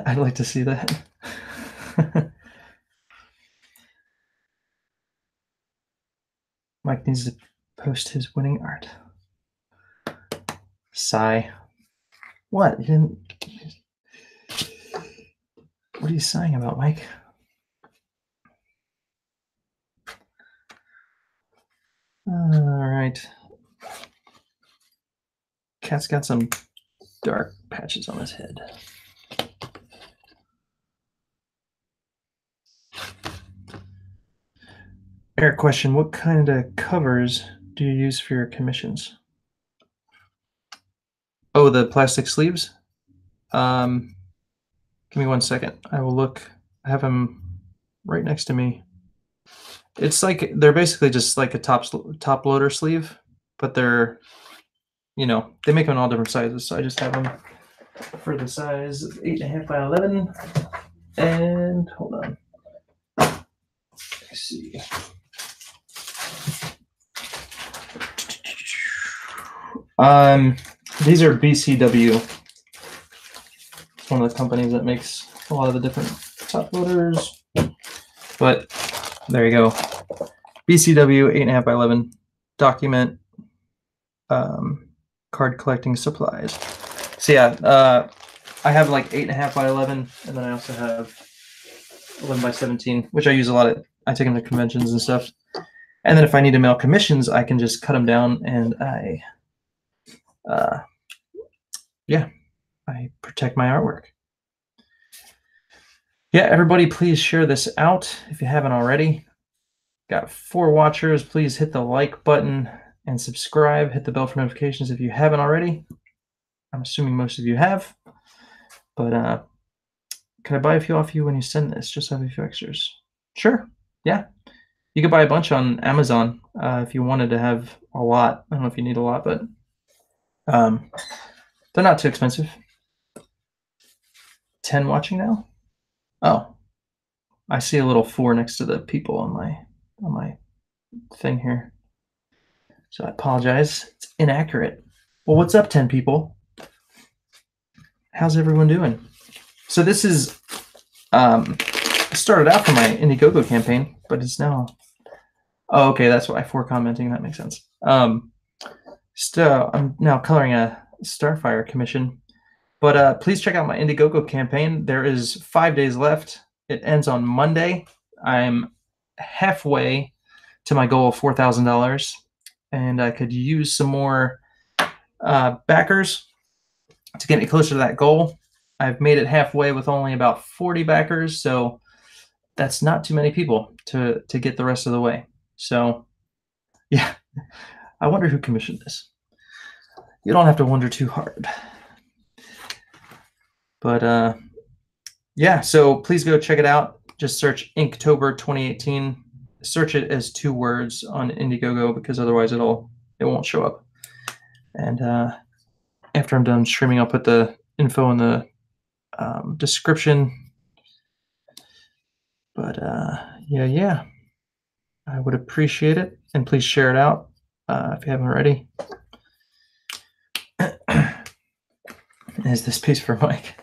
I'd like to see that. Mike needs to post his winning art. Sigh. What? You didn't. What are you sighing about, Mike? All right. Cat's got some dark patches on his head. Eric question, what kind of covers do you use for your commissions? Oh, the plastic sleeves? Give me 1 second. I will look. I have them right next to me. It's like they're basically just like a top loader sleeve, but they're, they make them in all different sizes. So I just have them for the size of 8.5 by 11. And hold on. Let's see. These are BCW. It's one of the companies that makes a lot of the different top loaders. But there you go. BCW 8.5 by 11 document card collecting supplies. So yeah, I have like 8.5 by 11, and then I also have 11 by 17, which I use a lot. I take them to conventions and stuff. And then if I need to mail commissions, I can just cut them down, and I protect my artwork. Yeah, everybody, please share this out if you haven't already. Got 4 watchers. Please hit the like button and subscribe. Hit the bell for notifications if you haven't already. I'm assuming most of you have. But can I buy a few off you when you send this? Just have a few extras. Sure. Yeah. You could buy a bunch on Amazon if you wanted to have a lot. I don't know if you need a lot, but they're not too expensive. 10 watching now? Oh. I see a little 4 next to the people on my thing here. So I apologize. It's inaccurate. Well, what's up, 10 people? How's everyone doing? So this is started out from my Indiegogo campaign, but it's now. Oh, okay, that's why 4 commenting. That makes sense. So I'm now coloring a Starfire commission, but please check out my Indiegogo campaign. There is 5 days left. It ends on Monday. I'm halfway to my goal of $4,000, and I could use some more backers to get me closer to that goal. I've made it halfway with only about 40 backers, so that's not too many people to get the rest of the way. So, yeah, I wonder who commissioned this. You don't have to wonder too hard. But yeah, so please go check it out. Just search INKtober 2018. Search it as 2 words on Indiegogo, because otherwise it won't show up. And after I'm done streaming, I'll put the info in the description. But yeah, I would appreciate it, and please share it out if you haven't already. Is this piece for Mike?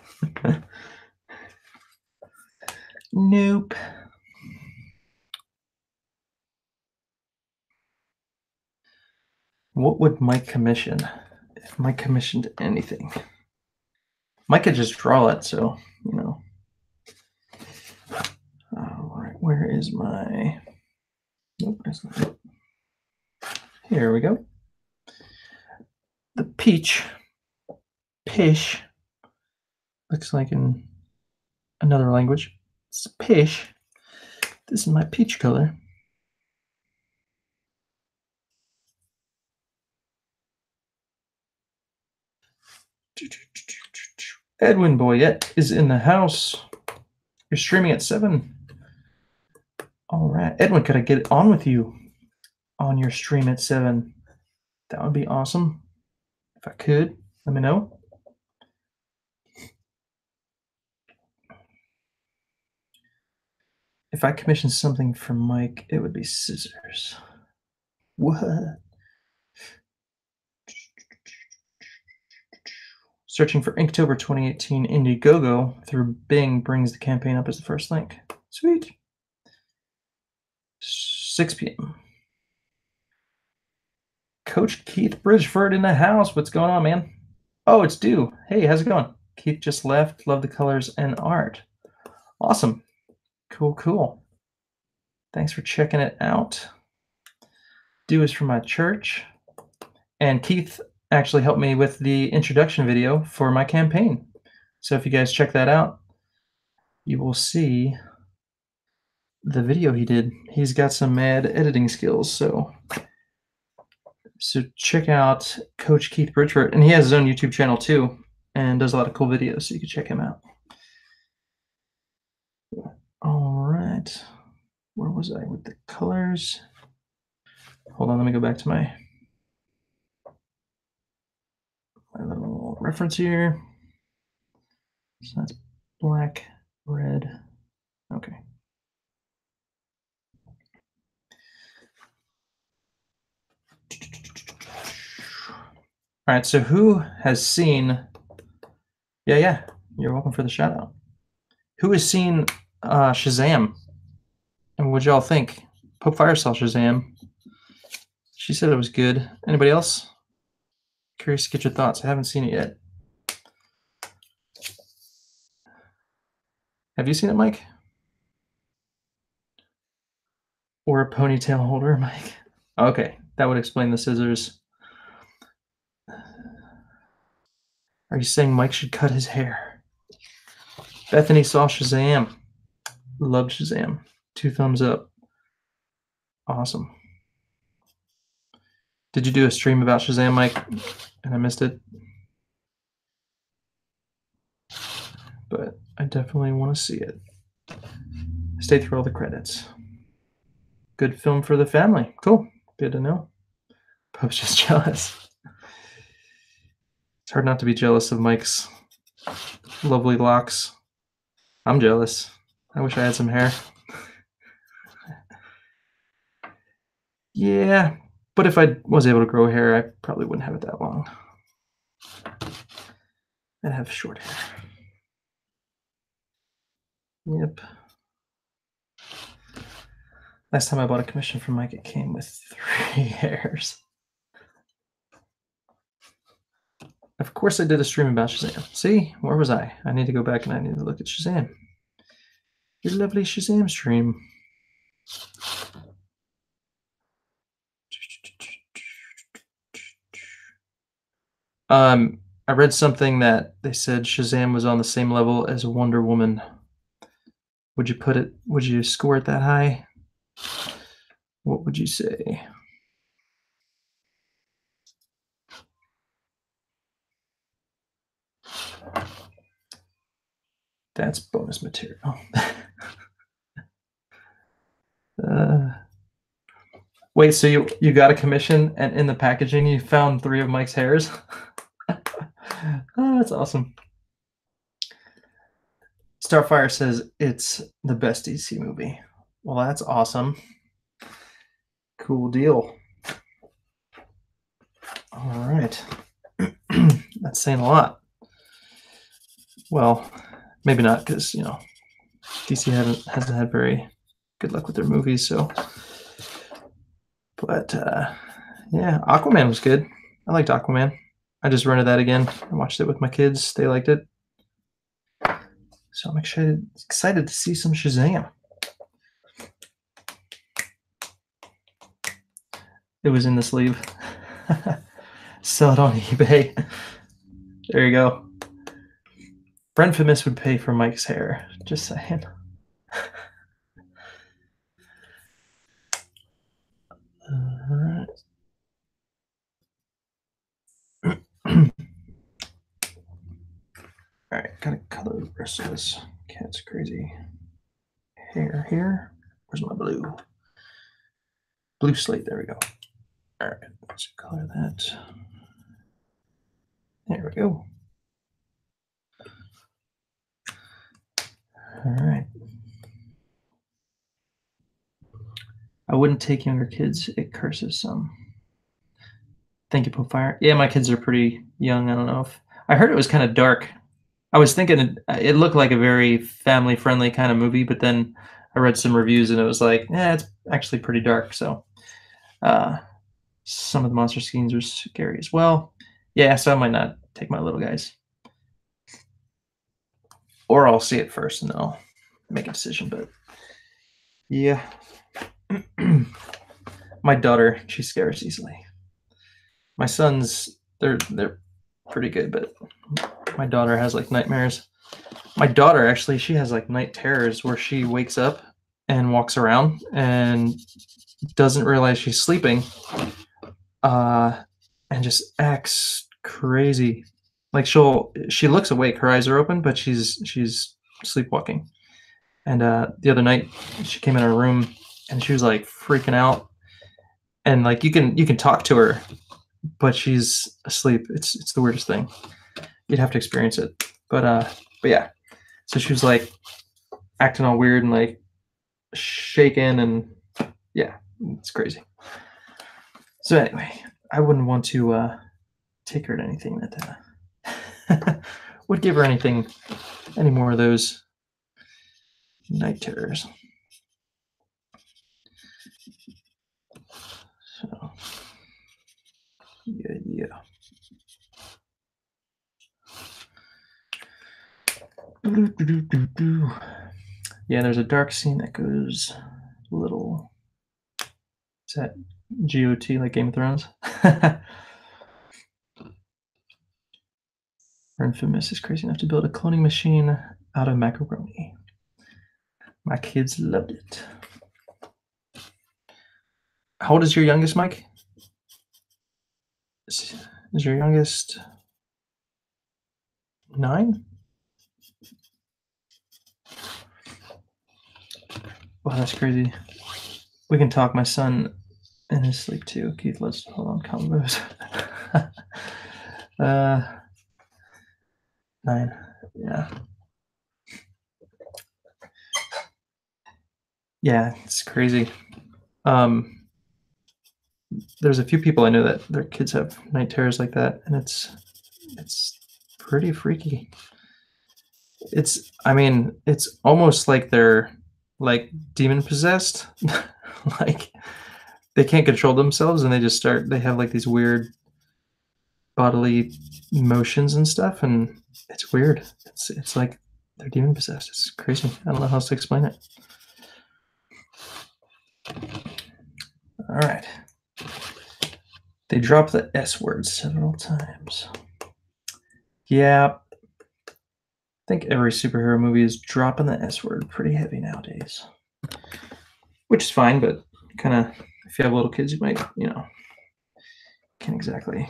Nope. What would Mike commission if Mike commissioned anything? Mike could just draw it, so, All right, where is my... Nope, that's not it. Here we go. The peach. Pish. Looks like in another language. It's pish. This is my peach color. Edwin Boyette is in the house. You're streaming at 7. All right. Edwin, could I get on with you on your stream at 7? That would be awesome. If I could, let me know. If I commissioned something for Mike, it would be scissors. What? Searching for Inktober 2018 Indiegogo through Bing brings the campaign up as the first link. Sweet. 6 p.m. Coach Keith Bridgeford in the house. What's going on, man? Oh, it's due. Hey, how's it going? Keith just left. Love the colors and art. Awesome. Cool, cool. Thanks for checking it out. Due is from my church. And Keith actually helped me with the introduction video for my campaign. So if you guys check that out, you will see the video he did. He's got some mad editing skills, so check out Coach Keith Bridgeford, and he has his own YouTube channel too, and does a lot of cool videos, so you can check him out. All right, where was I with the colors? Hold on, let me go back to my little reference here. So that's black, red, okay. All right, so who has seen, yeah, you're welcome for the shout out. Who has seen Shazam? And what'd y'all think? Pope Fire saw Shazam. She said it was good. Anybody else? Curious to get your thoughts. I haven't seen it yet. Have you seen it, Mike? Or a ponytail holder, Mike? Okay, that would explain the scissors. Are you saying Mike should cut his hair? Bethany saw Shazam. Loved Shazam. 2 thumbs up. Awesome. Did you do a stream about Shazam, Mike? And I missed it. But I definitely want to see it. Stay through all the credits. Good film for the family. Cool. Good to know. Pope's just jealous. It's hard not to be jealous of Mike's lovely locks. I'm jealous. I wish I had some hair. Yeah, but if I was able to grow hair, I probably wouldn't have it that long. I'd have short hair. Yep. Last time I bought a commission from Mike, it came with 3 hairs. Of course I did a stream about Shazam. See? Where was I? I need to go back and I need to look at Shazam. Your lovely Shazam stream. I read something that they said Shazam was on the same level as Wonder Woman. Would you score it that high? What would you say? That's bonus material. Wait, so you got a commission and in the packaging you found 3 of Mike's hairs? Oh, that's awesome. Starfire says it's the best DC movie. Well, that's awesome. Cool deal. All right. That's saying a lot. Well, maybe not, because DC hasn't had very good luck with their movies. So, but yeah, Aquaman was good. I liked Aquaman. I just rented that again. I watched it with my kids. They liked it. So I'm excited to see some Shazam. It was in the sleeve. Sell it on eBay. There you go. Brentfamous would pay for Mike's hair. Just saying. All right. All right, gotta color the rest of this cat's crazy hair here. Where's my blue? Blue slate, there we go. All right. Let's color that. There we go. All right. I wouldn't take younger kids. It curses some. Thank you, Pofire. Yeah, my kids are pretty young. I don't know if I heard it was kind of dark. I was thinking it looked like a very family-friendly kind of movie, but then I read some reviews and it was like, yeah, it's actually pretty dark. So some of the monster scenes are scary as well. Yeah, so I might not take my little guys. Or I'll see it first and then I'll make a decision. But yeah. My daughter, she scares easily. My sons, they're pretty good, but my daughter has like nightmares. My daughter actually, she has like night terrors where she wakes up and walks around and doesn't realize she's sleeping, and just acts crazy. Like she looks awake, her eyes are open, but she's sleepwalking. And the other night, she came in our room and she was like freaking out. And like you can talk to her, but she's asleep. It's the weirdest thing. You'd have to experience it. But yeah. So she was like acting all weird and like shaking and yeah, it's crazy. So anyway, I wouldn't want to take her to anything that would give her any more of those night terrors. So yeah. Yeah, there's a dark scene that goes a little. Is that GOT like Game of Thrones? Her infamous is crazy enough to build a cloning machine out of macaroni. My kids loved it. How old is your youngest, Mike? Is your youngest 9? Wow, that's crazy. We can talk. My son in his sleep too. Keith, let's hold on combos. 9. Yeah. Yeah, it's crazy. There's a few people I know that their kids have night terrors like that, and it's pretty freaky. It's almost like they're like demon possessed. Like they can't control themselves and they have like these weird bodily motions and stuff, and it's weird. It's like they're demon possessed. It's crazy. I don't know how else to explain it. All right. They drop the S word several times. Yeah. I think every superhero movie is dropping the S word pretty heavy nowadays. Which is fine, but kind of, if you have little kids, you might, can't exactly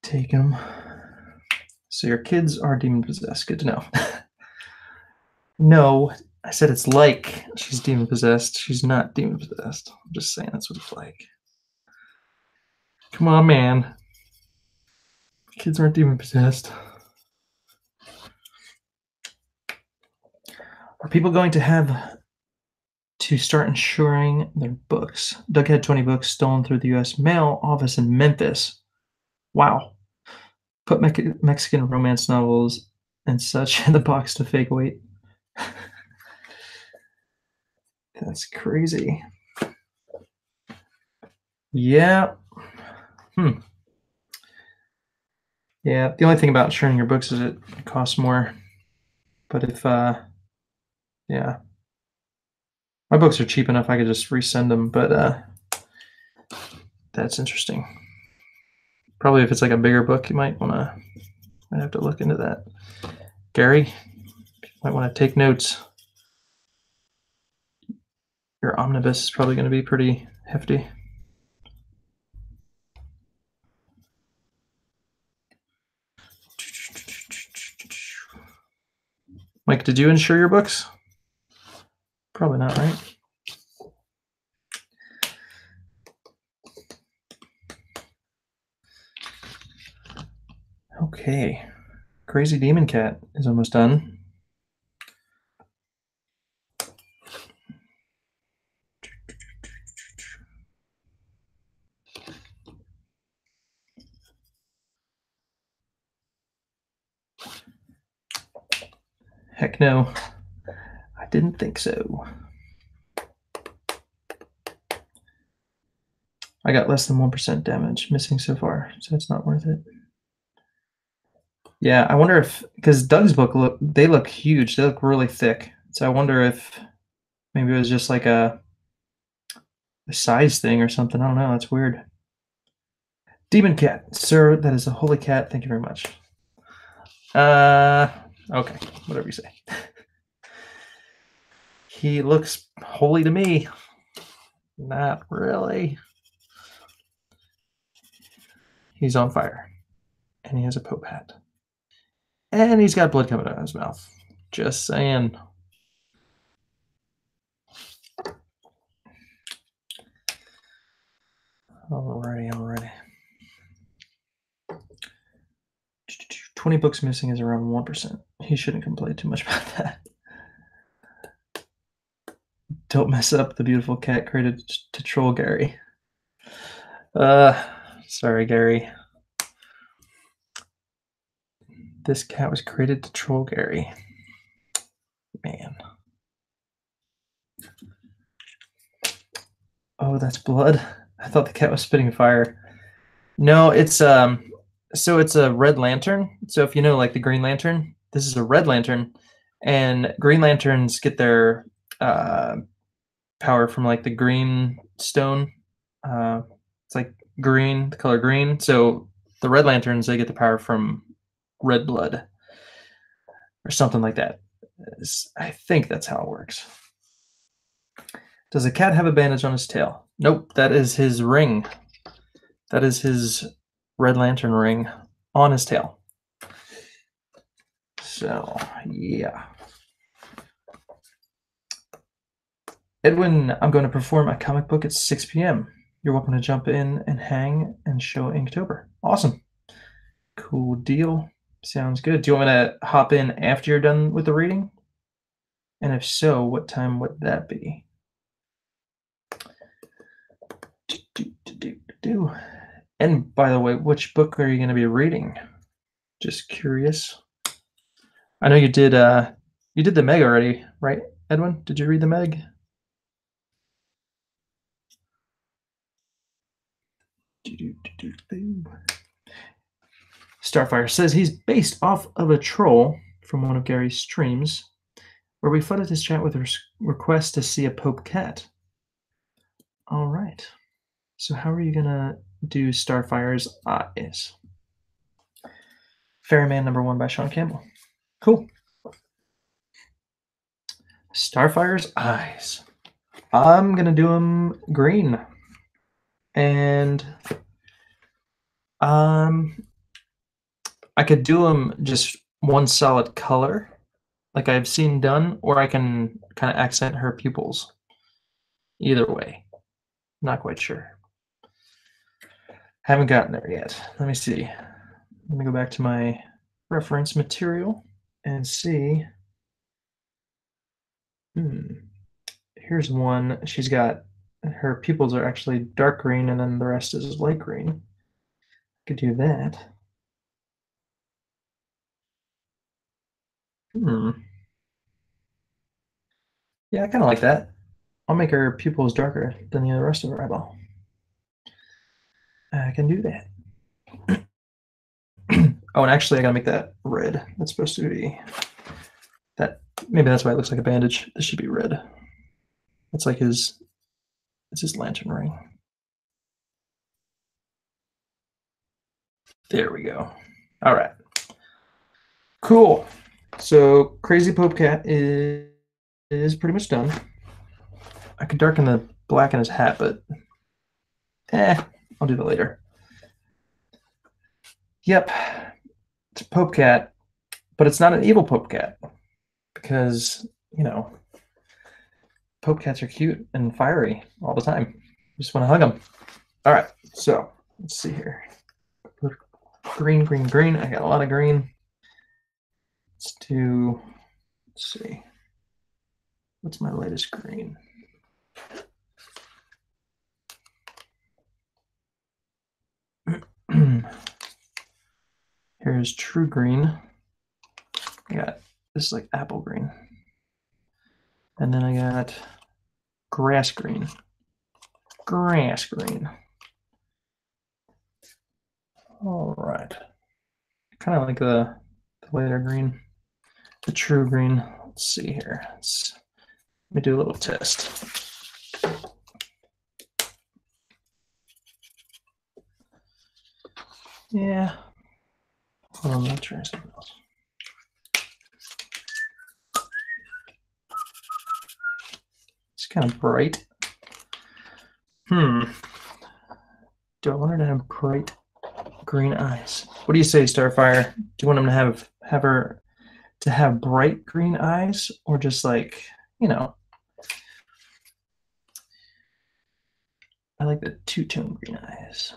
take them. So your kids are demon possessed. Good to know. No, I said it's like she's demon possessed. She's not demon possessed. I'm just saying that's what it's like. Come on, man. Kids aren't demon possessed. Are people going to have to start insuring their books? Doug had 20 books stolen through the U.S. mail office in Memphis. Wow. Put Mexican romance novels and such in the box to fake weight. That's crazy. Yeah. Yeah, the only thing about insuring your books is it costs more. But if, yeah. My books are cheap enough I could just resend them, but that's interesting. Probably if it's like a bigger book, you might have to look into that. Gary, you might want to take notes. Your omnibus is probably going to be pretty hefty. Mike, did you insure your books? Probably not, right? Okay. Crazy Demon Cat is almost done. Heck no. I didn't think so. I got less than 1% damage missing so far, so it's not worth it. Yeah, I wonder if, because Doug's book they look huge. They look really thick. So I wonder if maybe it was just like a size thing or something. I don't know. That's weird. Demon Cat, sir, that is a holy cat. Thank you very much. Okay, whatever you say. He looks holy to me. Not really. He's on fire. And he has a Pope hat. And he's got blood coming out of his mouth. Just saying. Alrighty. 20 books missing is around 1%. He shouldn't complain too much about that. Don't mess up the beautiful cat created to troll Gary. Sorry, Gary. This cat was created to troll Gary. Man. Oh, that's blood. I thought the cat was spitting fire. No, it's so it's a red lantern. So if you know like the Green Lantern, this is a red lantern, and Green Lanterns get their power from like the green stone. It's like green, the color green. So the red lanterns, they get the power from red blood or something like that. I think that's how it works. Does a cat have a bandage on his tail? Nope, that is his ring. That is his red lantern ring on his tail. So, yeah. Edwin, I'm going to perform a comic book at 6 p.m. You're welcome to jump in and hang and show Inktober. Awesome. Cool deal. Sounds good. Do you want me to hop in after you're done with the reading? And if so, what time would that be? And by the way, which book are you going to be reading? Just curious. I know you did the Meg already, right, Edwin? Did you read the Meg? Starfire says he's based off of a troll from one of Gary's streams where we flooded his chat with a request to see a Pope cat. All right. So how are you going to do Starfire's eyes? Fairyman #1 by Sean Campbell. Cool. Starfire's eyes. I'm going to do them green. And I could do them just one solid color, like I've seen done, or I can kind of accent her pupils. Either way, not quite sure. Haven't gotten there yet. Let me see. Let me go back to my reference material and see. Here's one. She's got her pupils are actually dark green, and then the rest is light green. Could do that. Yeah, I kind of like that. I'll make her pupils darker than the rest of her eyeball. I can do that. Oh, and actually, I gotta make that red. That's supposed to be that. Maybe that's why it looks like a bandage. This should be red. It's like it's his lantern ring. There we go. All right. Cool. So Crazy Pope Cat is pretty much done. I could darken the black in his hat, but I'll do that later. Yep. It's a Pope Cat, but it's not an evil Pope Cat because, you know, Pope Cats are cute and fiery all the time. Just want to hug them. All right. So let's see here. Green, green, green. I got a lot of green. Let's see. What's my latest green? Here's true green. I got this is like apple green. And then I got grass green. Grass green. All right. Kind of like the later green, the true green. Let's see here. Let me do a little test. Yeah. Hold on, let me try something else. It's kind of bright. Do I want her to have bright green eyes? What do you say, Starfire? Do you want him to have her to have bright green eyes, or just like, you know? I like the two-tone green eyes.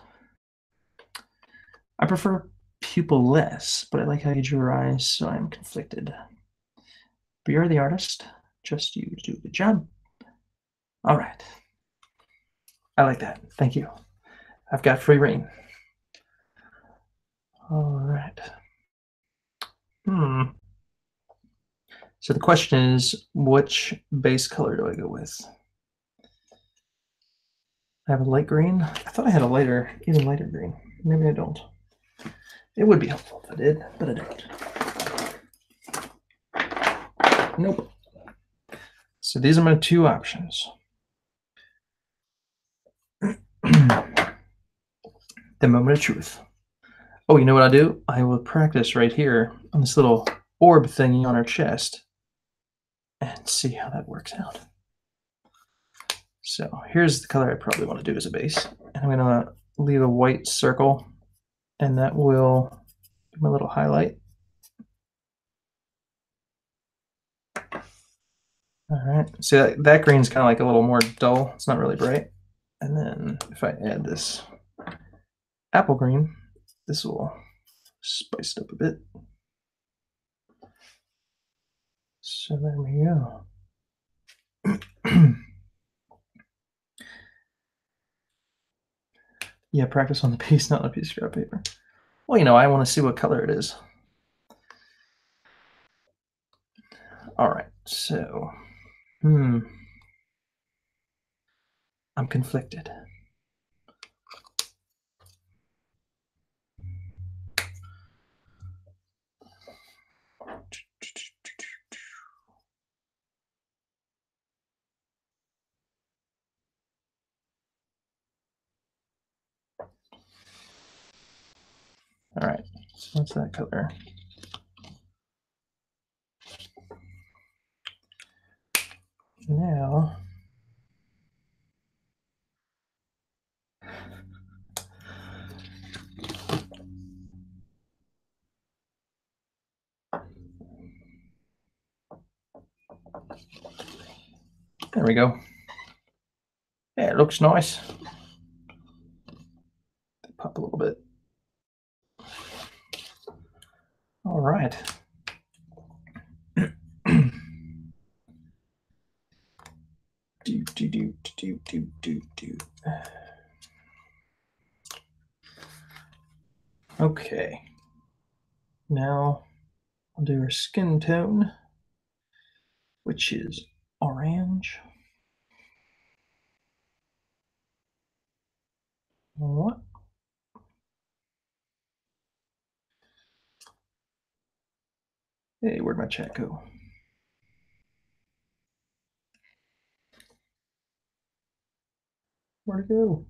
I prefer pupil-less, but I like how you drew her eyes, so I'm conflicted. But you're the artist. Just you do the job. All right. I like that. Thank you. I've got free reign. All right. So the question is, which base color do I go with? I have a light green. I thought I had a even lighter green. Maybe I don't. It would be helpful if I did, but I don't. Nope. So these are my two options. The moment of truth. Oh, you know what I'll do? I will practice right here on this little orb thingy on her chest and see how that works out. So here's the color I probably want to do as a base. And I'm going to leave a white circle, and that will give me a little highlight. All right, so that green's kind of like a little more dull. It's not really bright. And then if I add this apple green, this will spice it up a bit. So there we go. Yeah, practice on the piece, not on a piece of scrap paper. Well, you know, I want to see what color it is. All right, so, I'm conflicted. All right, so what's that color? Now, there we go. Yeah, it looks nice. Pop a little bit. All right. Okay. Now I'll do her skin tone, which is orange. What? Hey, where'd my chat go? Where'd it go?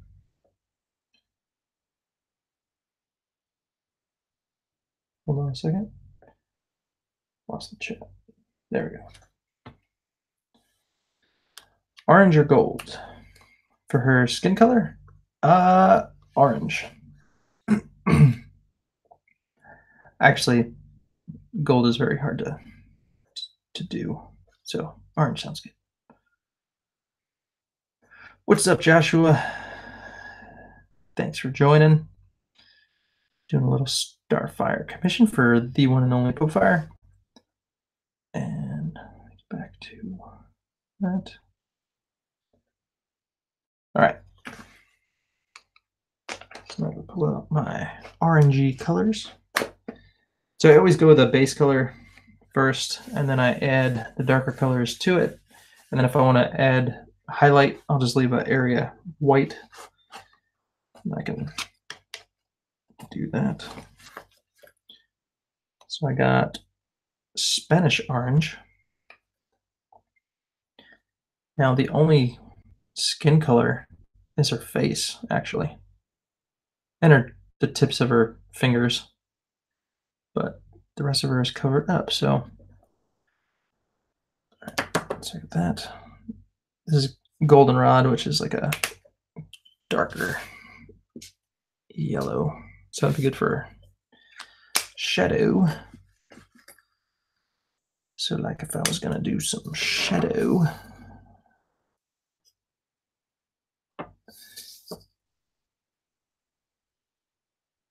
Hold on a second. Lost the chat. There we go. Orange or gold? For her skin color? Orange. Actually, gold is very hard to do. So orange sounds good. What's up, Joshua? Thanks for joining. Doing a little Starfire commission for the one and only Popefire. And back to that. All right. So I'm going to pull out my orangey colors. So I always go with a base color first, and then I add the darker colors to it. And then if I want to add highlight, I'll just leave an area white. And I can do that. So I got Spanish orange. Now the only skin color is her face, actually, and the tips of her fingers, but the rest of her is covered up. So let's look at that. This is goldenrod, which is like a darker yellow, so that'd be good for shadow. So like if I was gonna do some shadow,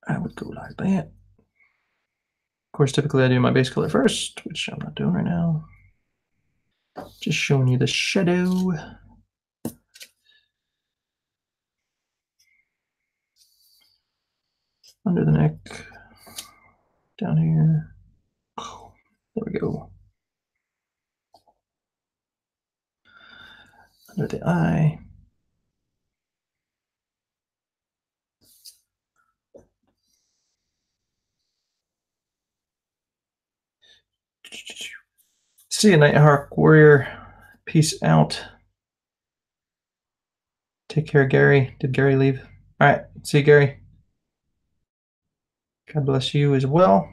I would go like that. Of course, typically I do my base color first, which I'm not doing right now. Just showing you the shadow. Under the neck, down here. There we go. Under the eye. See you, Nighthawk Warrior. Peace out. Take care, Gary. Did Gary leave? All right. See you, Gary. God bless you as well.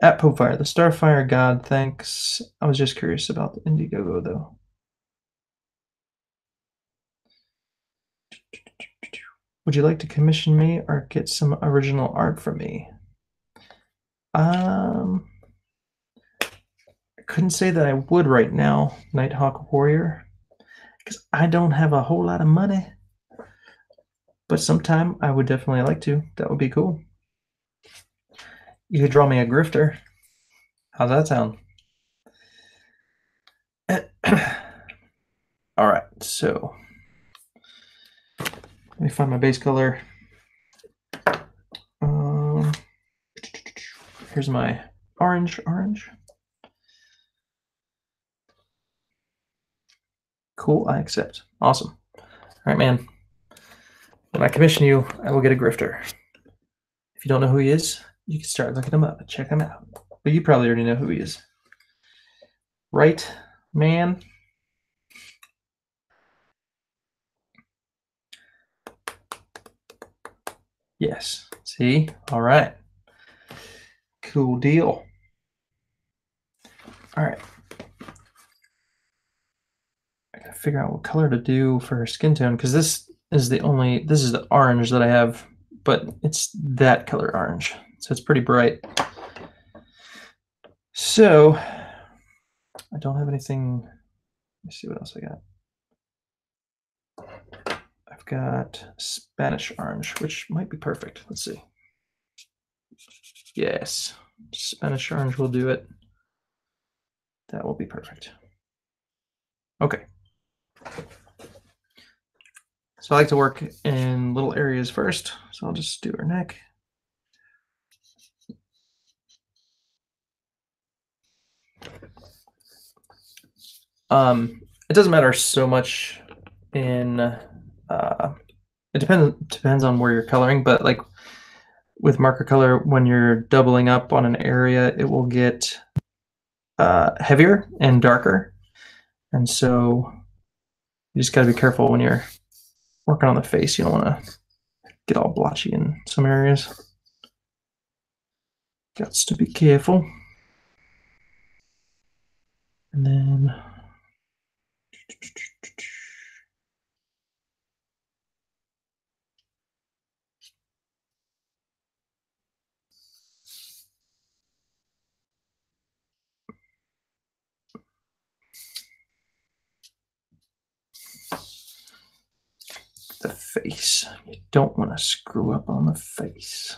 At Popefire, the Starfire God, thanks. I was just curious about the Indiegogo, though. Would you like to commission me or get some original art from me? I couldn't say that I would right now, Nighthawk Warrior, because I don't have a whole lot of money. But sometime I would definitely like to. That would be cool. You could draw me a grifter. How's that sound? All right, so let me find my base color. Here's my orange. Cool, I accept. Awesome. All right, man. When I commission you, I will get a grifter. If you don't know who he is, you can start looking him up and check him out. But you probably already know who he is. Right, man? Yes. See? All right. Cool deal. All right. I gotta figure out what color to do for her skin tone, because this is the orange that I have, but it's that color orange. So it's pretty bright. So I don't have anything. Let me see what else I got. I've got Spanish orange, which might be perfect. Let's see. Yes, Spanish orange will do it. That will be perfect. Okay. So I like to work in little areas first. So I'll just do her neck. It doesn't matter so much in it depends on where you're coloring, but like with marker color, when you're doubling up on an area, it will get heavier and darker. And so you just got to be careful when you're working on the face. You don't want to get all blotchy in some areas. Got to be careful. And then the face. You don't want to screw up on the face.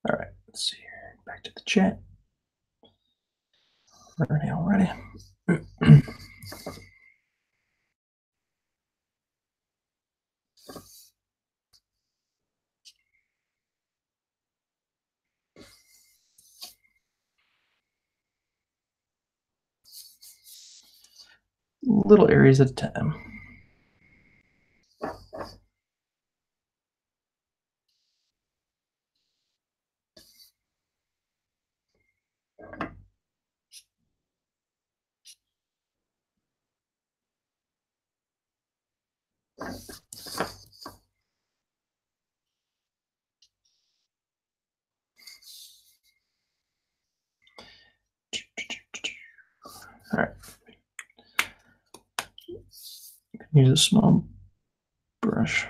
All right, let's see here. Back to the chat. Already. Little areas at a time. All right. Use a small brush.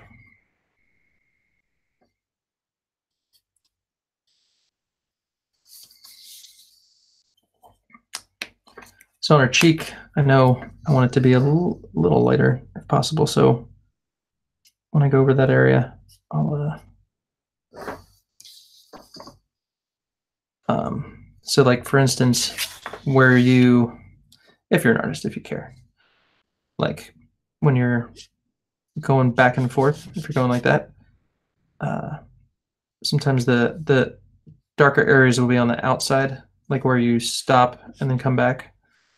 So on her cheek, I know I want it to be a little lighter if possible. So when I go over that area, I'll so like for instance, where you, if you're an artist, if you care, like when you're going back and forth, if you're going like that, sometimes the darker areas will be on the outside, like where you stop and then come back.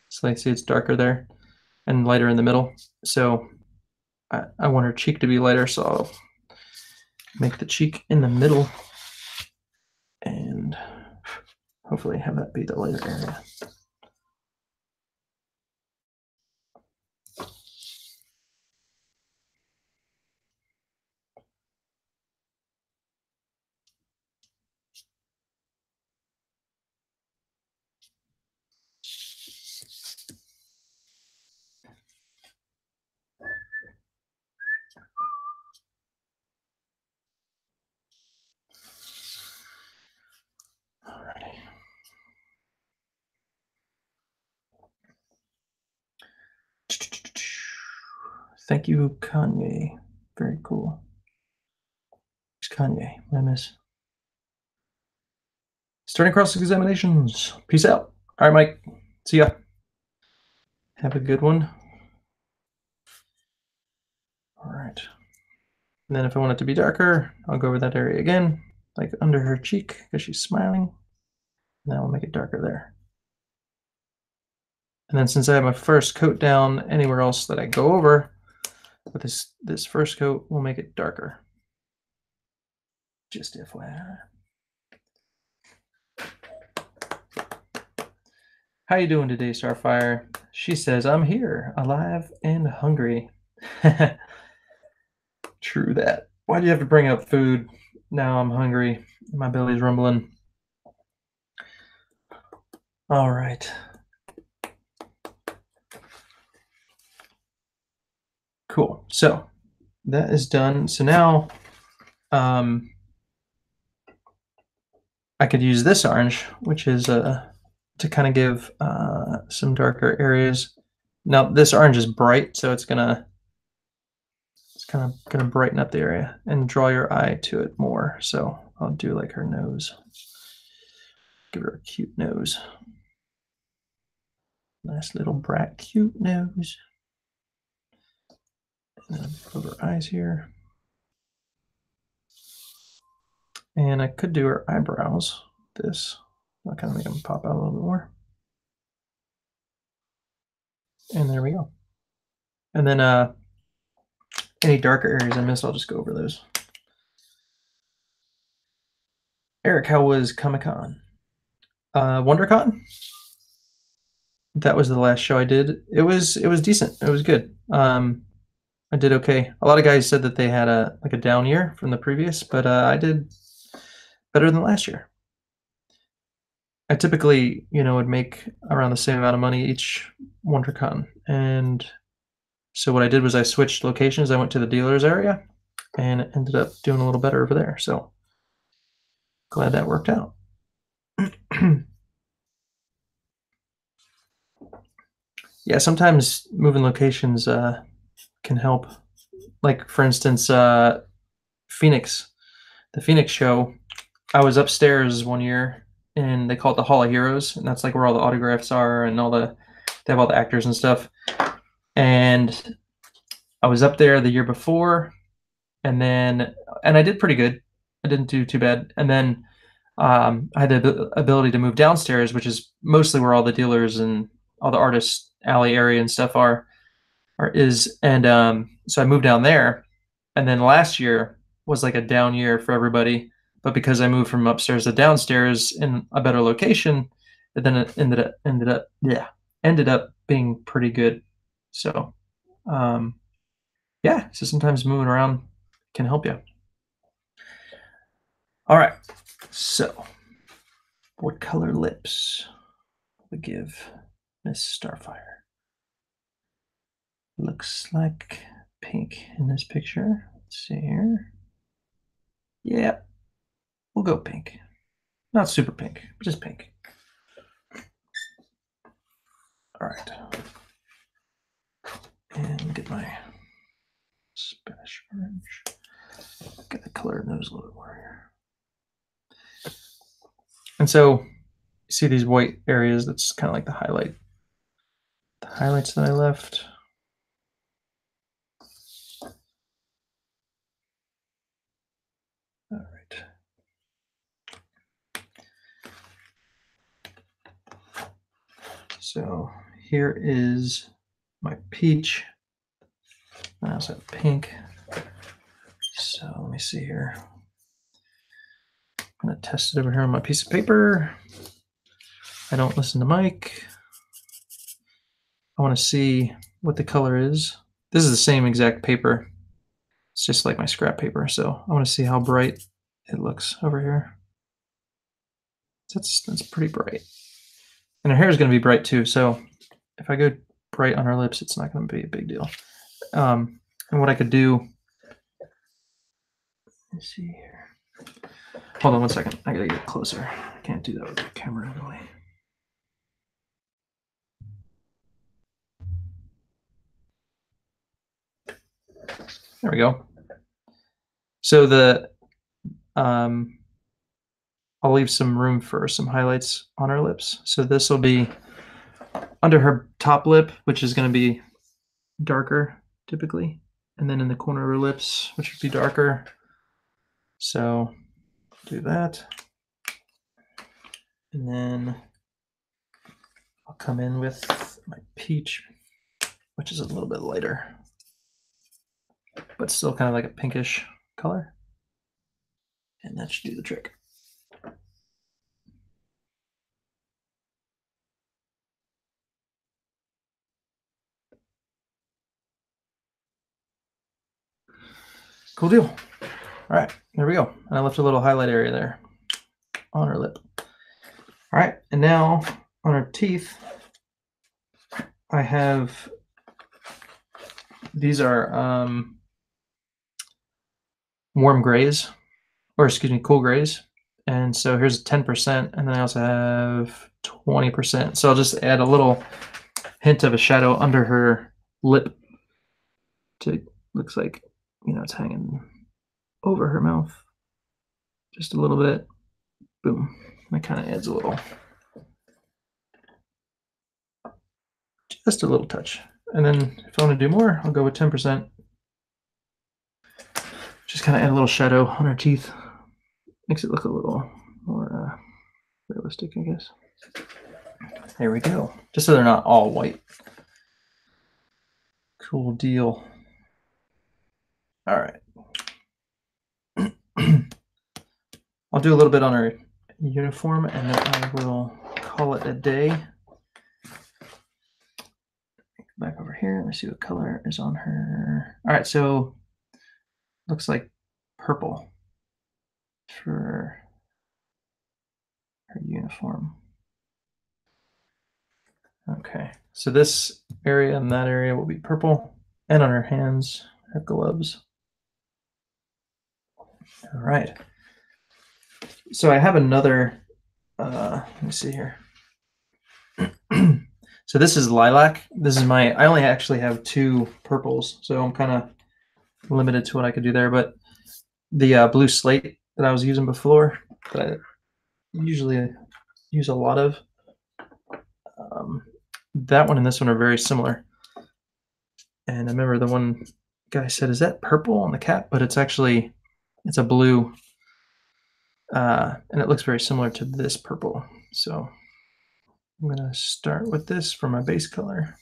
So like see it's darker there and lighter in the middle. So I want her cheek to be lighter, so I'll make the cheek in the middle and hopefully have that be the lighter area. Alrighty. Thank you, Kanye. Very cool. It's Kanye. I miss. Starting cross-examinations. Peace out. All right, Mike. See ya. Have a good one. All right. And then if I want it to be darker, I'll go over that area again, like under her cheek, because she's smiling. And then I'll make it darker there. And then since I have my first coat down, anywhere else that I go over with this first coat, we'll make it darker. Just FYI. How you doing today, Starfire? She says, I'm here, alive and hungry. True that. Why'd you have to bring up food? Now I'm hungry. My belly's rumbling. All right. Cool. So that is done. So now I could use this orange, which is to kind of give some darker areas. Now this orange is bright, so it's kind of gonna brighten up the area and draw your eye to it more. So I'll do like her nose. Give her a cute nose. Nice little bright, cute nose. And then put her eyes here. And I could do her eyebrows. This. I'll kind of make them pop out a little bit more. And there we go. And then any darker areas I missed, I'll just go over those. Eric, how was Comic-Con? WonderCon? That was the last show I did. It was decent. It was good. I did okay. A lot of guys said that they had a down year from the previous, but I did better than last year. I typically, would make around the same amount of money each WonderCon, and so what I did was I switched locations. I went to the dealers area, and ended up doing a little better over there. So glad that worked out. Yeah, sometimes moving locations can help. Like for instance, Phoenix, the Phoenix show. I was upstairs one year, and they call it the Hall of Heroes, and that's like where all the autographs are and they have all the actors and stuff. And I was up there the year before, and I did pretty good. I didn't do too bad. And then I had the ability to move downstairs, which is mostly where all the dealers and all the artist alley area and stuff is. And so I moved down there. And then last year was like a down year for everybody. But because I moved from upstairs to downstairs in a better location, then it ended up being pretty good. So yeah, so sometimes moving around can help you. All right, so what color lips would give Miss Starfire? Looks like pink in this picture. Let's see here. Yeah, we'll go pink. Not super pink, but just pink. All right. And get my Spanish orange. Get the color nose a little bit more here. And so you see these white areas, that's kind of like the highlights that I left. All right. So here is my peach. I also have pink. So let me see here. I'm going to test it over here on my piece of paper. I don't listen to Mike. I want to see what the color is. This is the same exact paper. It's just like my scrap paper. So I want to see how bright it looks over here. That's pretty bright. And her hair is going to be bright too. So if I go bright on her lips, it's not going to be a big deal. And what I could do, let's see here. Hold on one second. I gotta get closer. I can't do that with the camera in the way. There we go. So I'll leave some room for some highlights on her lips. So this will be under her top lip, which is going to be darker typically, and then in the corner of her lips, which would be darker. So do that. And then I'll come in with my peach, which is a little bit lighter, but still kind of like a pinkish color. And that should do the trick. Cool deal. All right, there we go. And I left a little highlight area there on her lip. All right, and now on her teeth, I have, these are warm grays, or excuse me, cool grays. And so here's 10%, and then I also have 20%. So I'll just add a little hint of a shadow under her lip to, looks like, you know, it's hanging over her mouth just a little bit. Boom. That kind of adds a little, just a little touch. And then if I want to do more, I'll go with 10%. Just kind of add a little shadow on her teeth. Makes it look a little more realistic, I guess. There we go. Just so they're not all white. Cool deal. All right. I'll do a little bit on her uniform, and then I will call it a day. Back over here. Let me see what color is on her. All right, so looks like purple for her uniform. Okay, so this area and that area will be purple, and on her hands, her gloves. All right. So I have another, let me see here. So this is lilac. This is I only actually have 2 purples, so I'm kind of limited to what I could do there. But the blue slate that I was using before, that I usually use a lot of, um, that one and this one are very similar. And I remember the one guy said, "Is that purple on the cap?" But it's a blue, and it looks very similar to this purple. So I'm gonna start with this for my base color.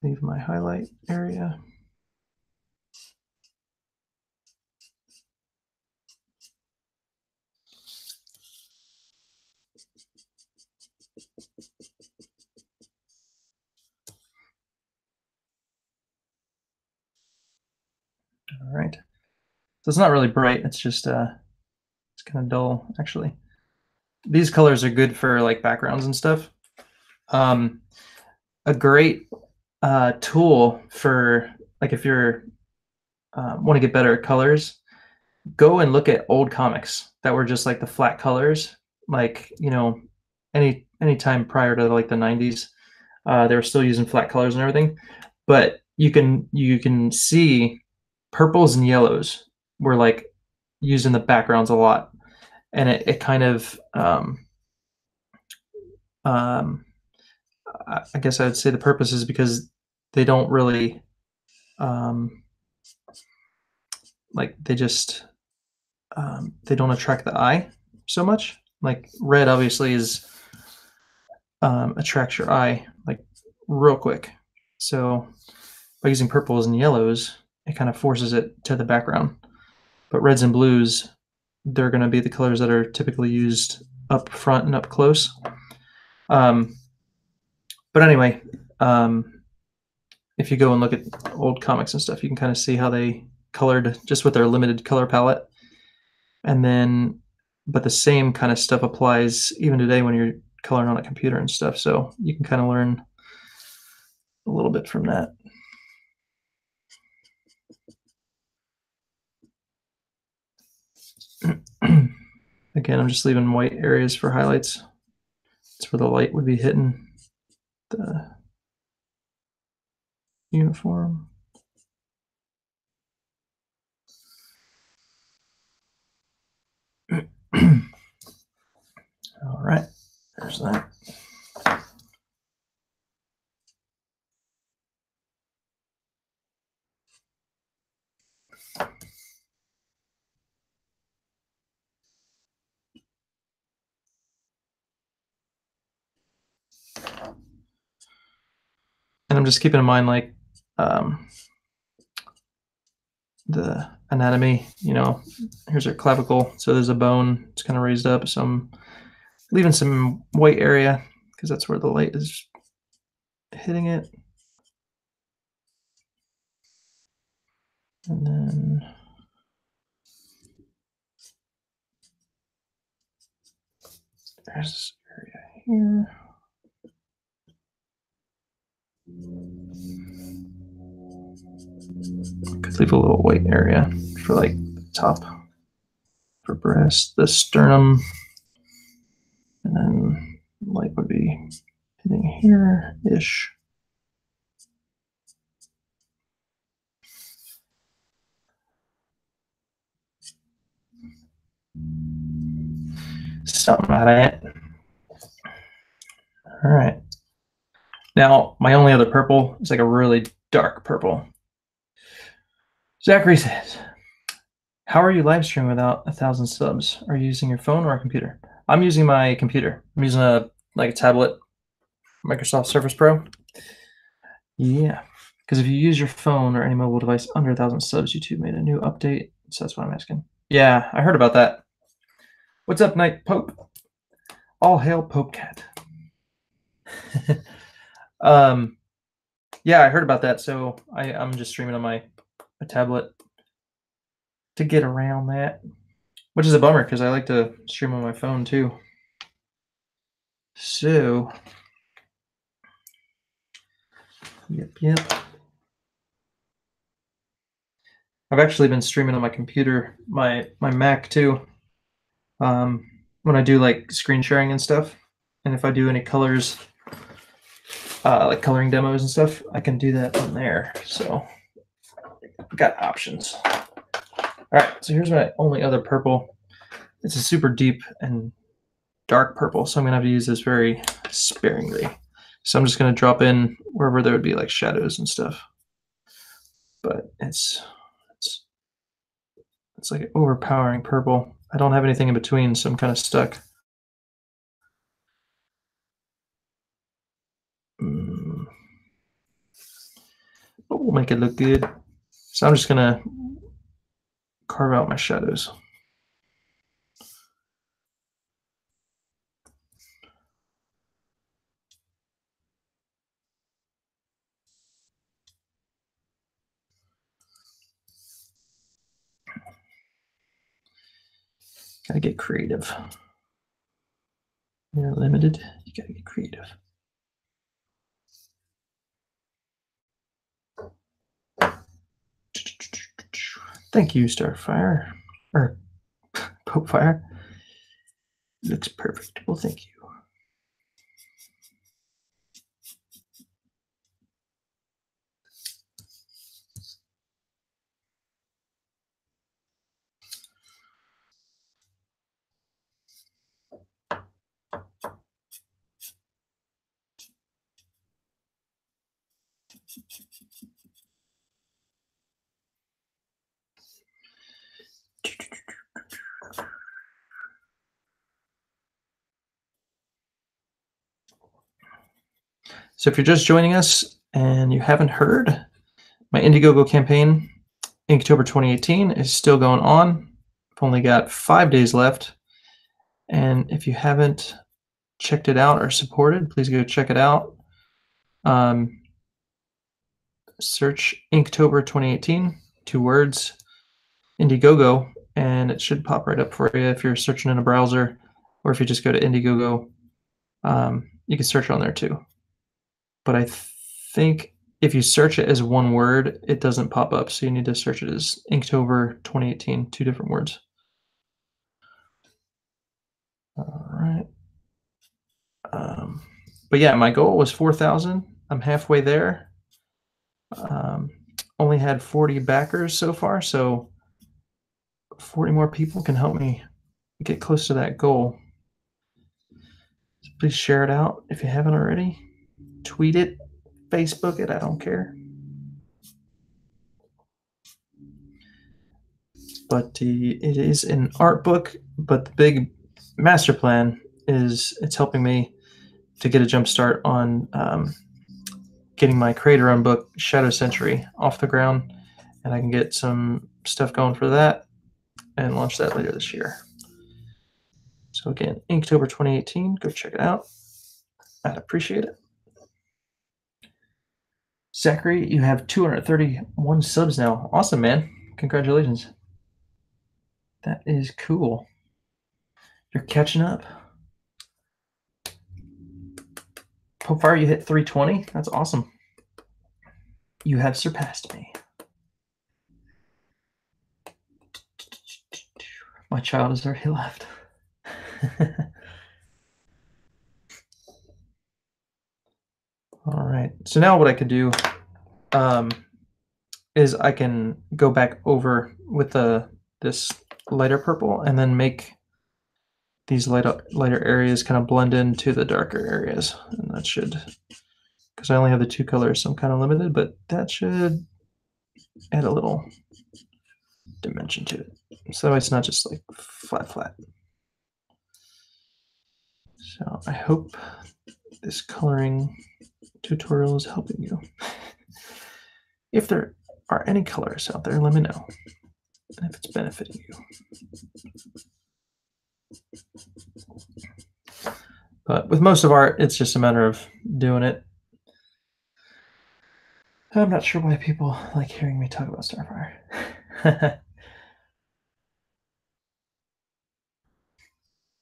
Leave my highlight area. All right. So it's not really bright. It's just it's kind of dull actually. These colors are good for like backgrounds and stuff. A great tool for like if you're want to get better at colors, go and look at old comics that were just like the flat colors, like any time prior to like the 90s. They were still using flat colors and everything, but you can see purples and yellows were like used in the backgrounds a lot, and it kind of um, I guess I would say the purpose is because they don't really um, like they don't attract the eye so much. Like red obviously is attracts your eye like real quick. So by using purples and yellows, it kind of forces it to the background. But reds and blues, they're going to be the colors that are typically used up front and up close. Um, but anyway, if you go and look at old comics and stuff, you can kind of see how they colored just with their limited color palette. And then, but the same kind of stuff applies even today when you're coloring on a computer and stuff. So you can kind of learn a little bit from that. Again, I'm just leaving white areas for highlights. It's where the light would be hitting the uniform. All right, there's that. And I'm just keeping in mind like the anatomy, here's our clavicle. So there's a bone, it's kind of raised up. So I'm leaving some white area because that's where the light is hitting it. And then there's this area here. Could leave a little white area for like the top for breast, the sternum, and then light would be hitting here-ish. Something like that. All right. Now, my only other purple is like a really dark purple. Zachary says, "How are you live streaming without 1,000 subs? Are you using your phone or a computer?" I'm using my computer. I'm using a tablet, Microsoft Surface Pro. Yeah, because if you use your phone or any mobile device under 1,000 subs, YouTube made a new update. So that's what I'm asking. Yeah, I heard about that. What's up, Night Pope? All hail Pope Cat. Yeah, I heard about that. So I'm just streaming on my tablet to get around that, which is a bummer because I like to stream on my phone too. So, yep. I've actually been streaming on my computer, my Mac too. When I do like screen sharing and stuff, and if I do any colors, like coloring demos and stuff, I can do that on there. So I've got options. All right, so here's my only other purple. It's a super deep and dark purple, so I'm gonna have to use this very sparingly. So I'm just gonna drop in wherever there would be like shadows and stuff. But it's like an overpowering purple. I don't have anything in between, so I'm kind of stuck. But we'll make it look good. So I'm just gonna carve out my shadows. Gotta get creative. You're limited, you gotta get creative. Thank you, Starfire. Or Popefire. Looks perfect. Well, thank you. So if you're just joining us and you haven't heard, my Indiegogo campaign, Inktober 2018, is still going on. I've only got 5 days left. And if you haven't checked it out or supported, please go check it out. Search Inktober 2018, 2 words, Indiegogo, and it should pop right up for you if you're searching in a browser, or if you just go to Indiegogo, you can search on there too. But I think if you search it as one word, it doesn't pop up, so you need to search it as Inktober 2018, 2 different words. All right. But yeah, my goal was 4,000. I'm halfway there. Only had 40 backers so far, so 40 more people can help me get close to that goal. So please share it out if you haven't already. Tweet it, Facebook it, I don't care. But it is an art book, but the big master plan is it's helping me to get a jump start on getting my creator-owned book, Shadow Century, off the ground, and I can get some stuff going for that and launch that later this year. So again, Inktober 2018, go check it out. I'd appreciate it. Zachary, you have 231 subs now. Awesome, man. Congratulations. That is cool. You're catching up. Popefire, you hit 320. That's awesome. You have surpassed me. My child has already left. All right. So now what I could do is I can go back over with this lighter purple and then make these lighter areas kind of blend into the darker areas. And that should, because I only have the 2 colors, so I'm kind of limited, but that should add a little dimension to it. So that way it's not just like flat. So I hope this coloring tutorial is helping you. If there are any colors out there, let me know if it's benefiting you. But with most of art, it's just a matter of doing it. I'm not sure why people like hearing me talk about Starfire.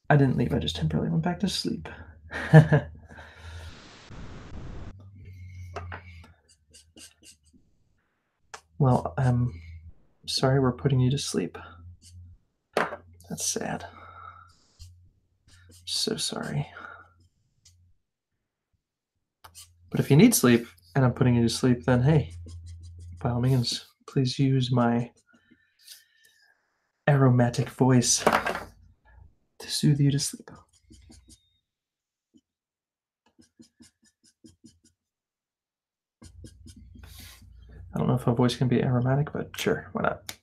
I didn't leave, I just temporarily went back to sleep. Well, I'm Sorry, we're putting you to sleep. That's sad. So sorry. But if you need sleep and I'm putting you to sleep, then hey, by all means, please use my aromatic voice to soothe you to sleep. I don't know if a voice can be aromatic, but sure, why not?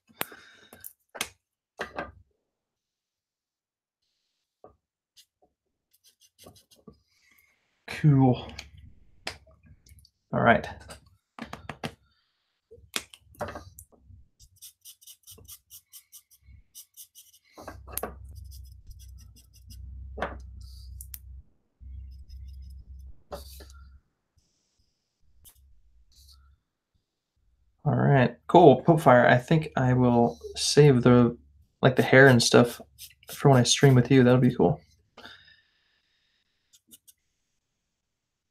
Cool. All right. All right, cool. Pope Fire. I think I will save the hair and stuff for when I stream with you. That'll be cool.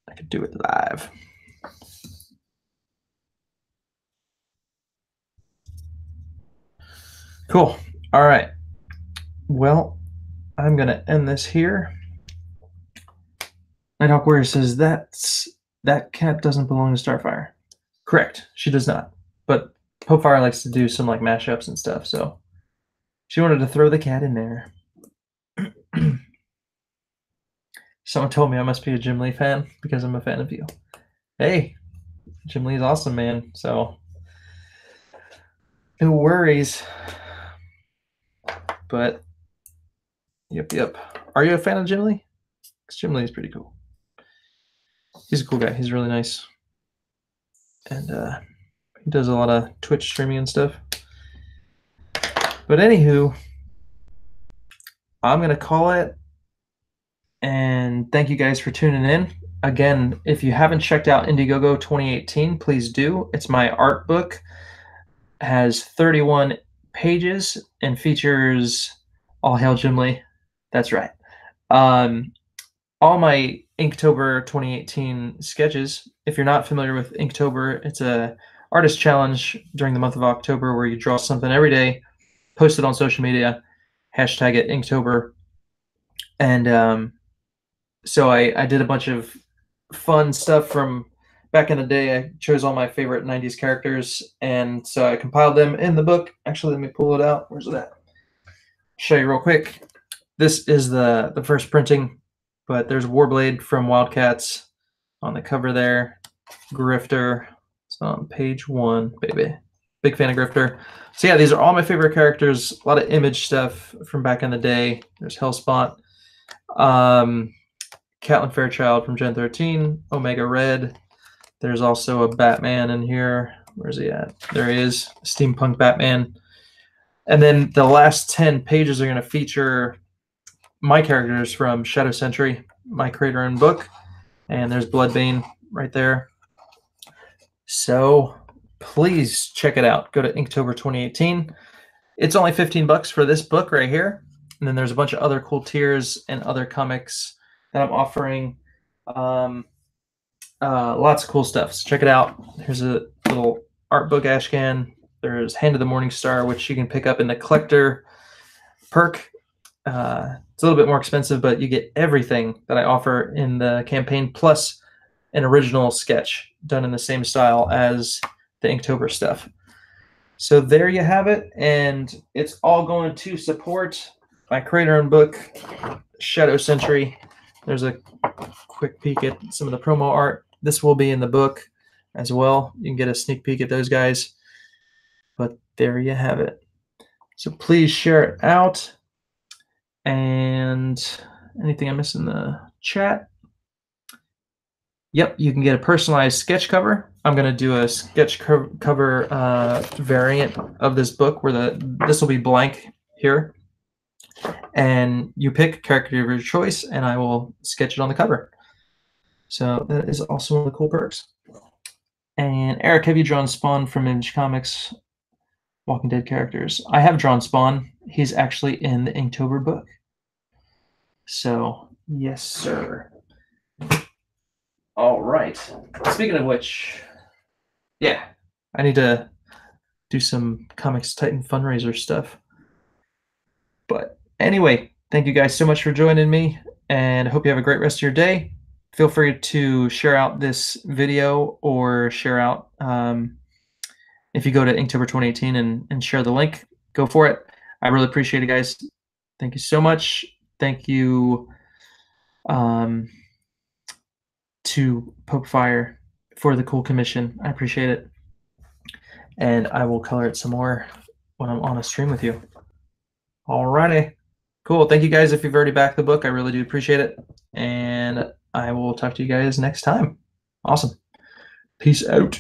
I could do it live. Cool. All right. Well, I'm gonna end this here. Nighthawk Warrior says that cat doesn't belong to Starfire. Correct. She does not. But Pope Fire likes to do some like mashups and stuff, so she wanted to throw the cat in there. Someone told me I must be a Jim Lee fan because I'm a fan of you. Hey, Jim Lee's awesome, man. So no worries. But yep. Are you a fan of Jim Lee? Because Jim Lee is pretty cool. He's a cool guy. He's really nice. And he does a lot of Twitch streaming and stuff. But anywho, I'm going to call it. And thank you guys for tuning in. Again, if you haven't checked out Indiegogo 2018, please do. It's my art book. It has 31 pages and features All Hail Jim Lee. That's right. All my INKtober 2018 sketches. If you're not familiar with INKtober, it's a artist challenge during the month of October where you draw something every day, post it on social media, hashtag it INKtober. And so I did a bunch of fun stuff from back in the day. I chose all my favorite 90s characters, and so I compiled them in the book. Actually, let me pull it out. Where's it at? Show you real quick. This is the first printing, but there's Warblade from Wildcats on the cover there. Grifter. It's on page 1, baby. Big fan of Grifter. So yeah, these are all my favorite characters. A lot of image stuff from back in the day. There's Hellspot. Catelyn Fairchild from Gen 13, Omega Red. There's also a Batman in here. Where's he at? There he is, Steampunk Batman. And then the last 10 pages are going to feature my characters from Shadow Sentry, my creator-owned book. And there's Bloodbane right there. So please check it out. Go to INKtober 2018. It's only $15 for this book right here. And then there's a bunch of other cool tiers and other comics that I'm offering. Lots of cool stuff. So check it out. Here's a little art book ashcan. There's Hand of the Morning Star, which you can pick up in the collector perk. It's a little bit more expensive, but you get everything that I offer in the campaign, plus an original sketch done in the same style as the INKtober stuff. So there you have it, and it's all going to support my creator-owned book, Shadow Sentry. There's a quick peek at some of the promo art. This will be in the book as well. You can get a sneak peek at those guys. But there you have it. So please share it out. And anything I missed in the chat? Yep, you can get a personalized sketch cover. I'm going to do a sketch cover variant of this book where this will be blank here. And you pick a character of your choice, and I will sketch it on the cover. So that is also one of the cool perks. And Eric, have you drawn Spawn from Image Comics Walking Dead characters? I have drawn Spawn. He's actually in the INKtober book. So, yes, sir. All right. Speaking of which, yeah, I need to do some Comics Titan fundraiser stuff. But anyway, thank you guys so much for joining me, and I hope you have a great rest of your day. Feel free to share out this video or share out if you go to Inktober 2018 and share the link, go for it. I really appreciate it, guys. Thank you so much. Thank you to Pope Fire for the cool commission. I appreciate it. And I will color it some more when I'm on a stream with you. Alrighty. Cool. Thank you guys if you've already backed the book. I really do appreciate it. And I will talk to you guys next time. Awesome. Peace out.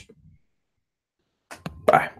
Bye.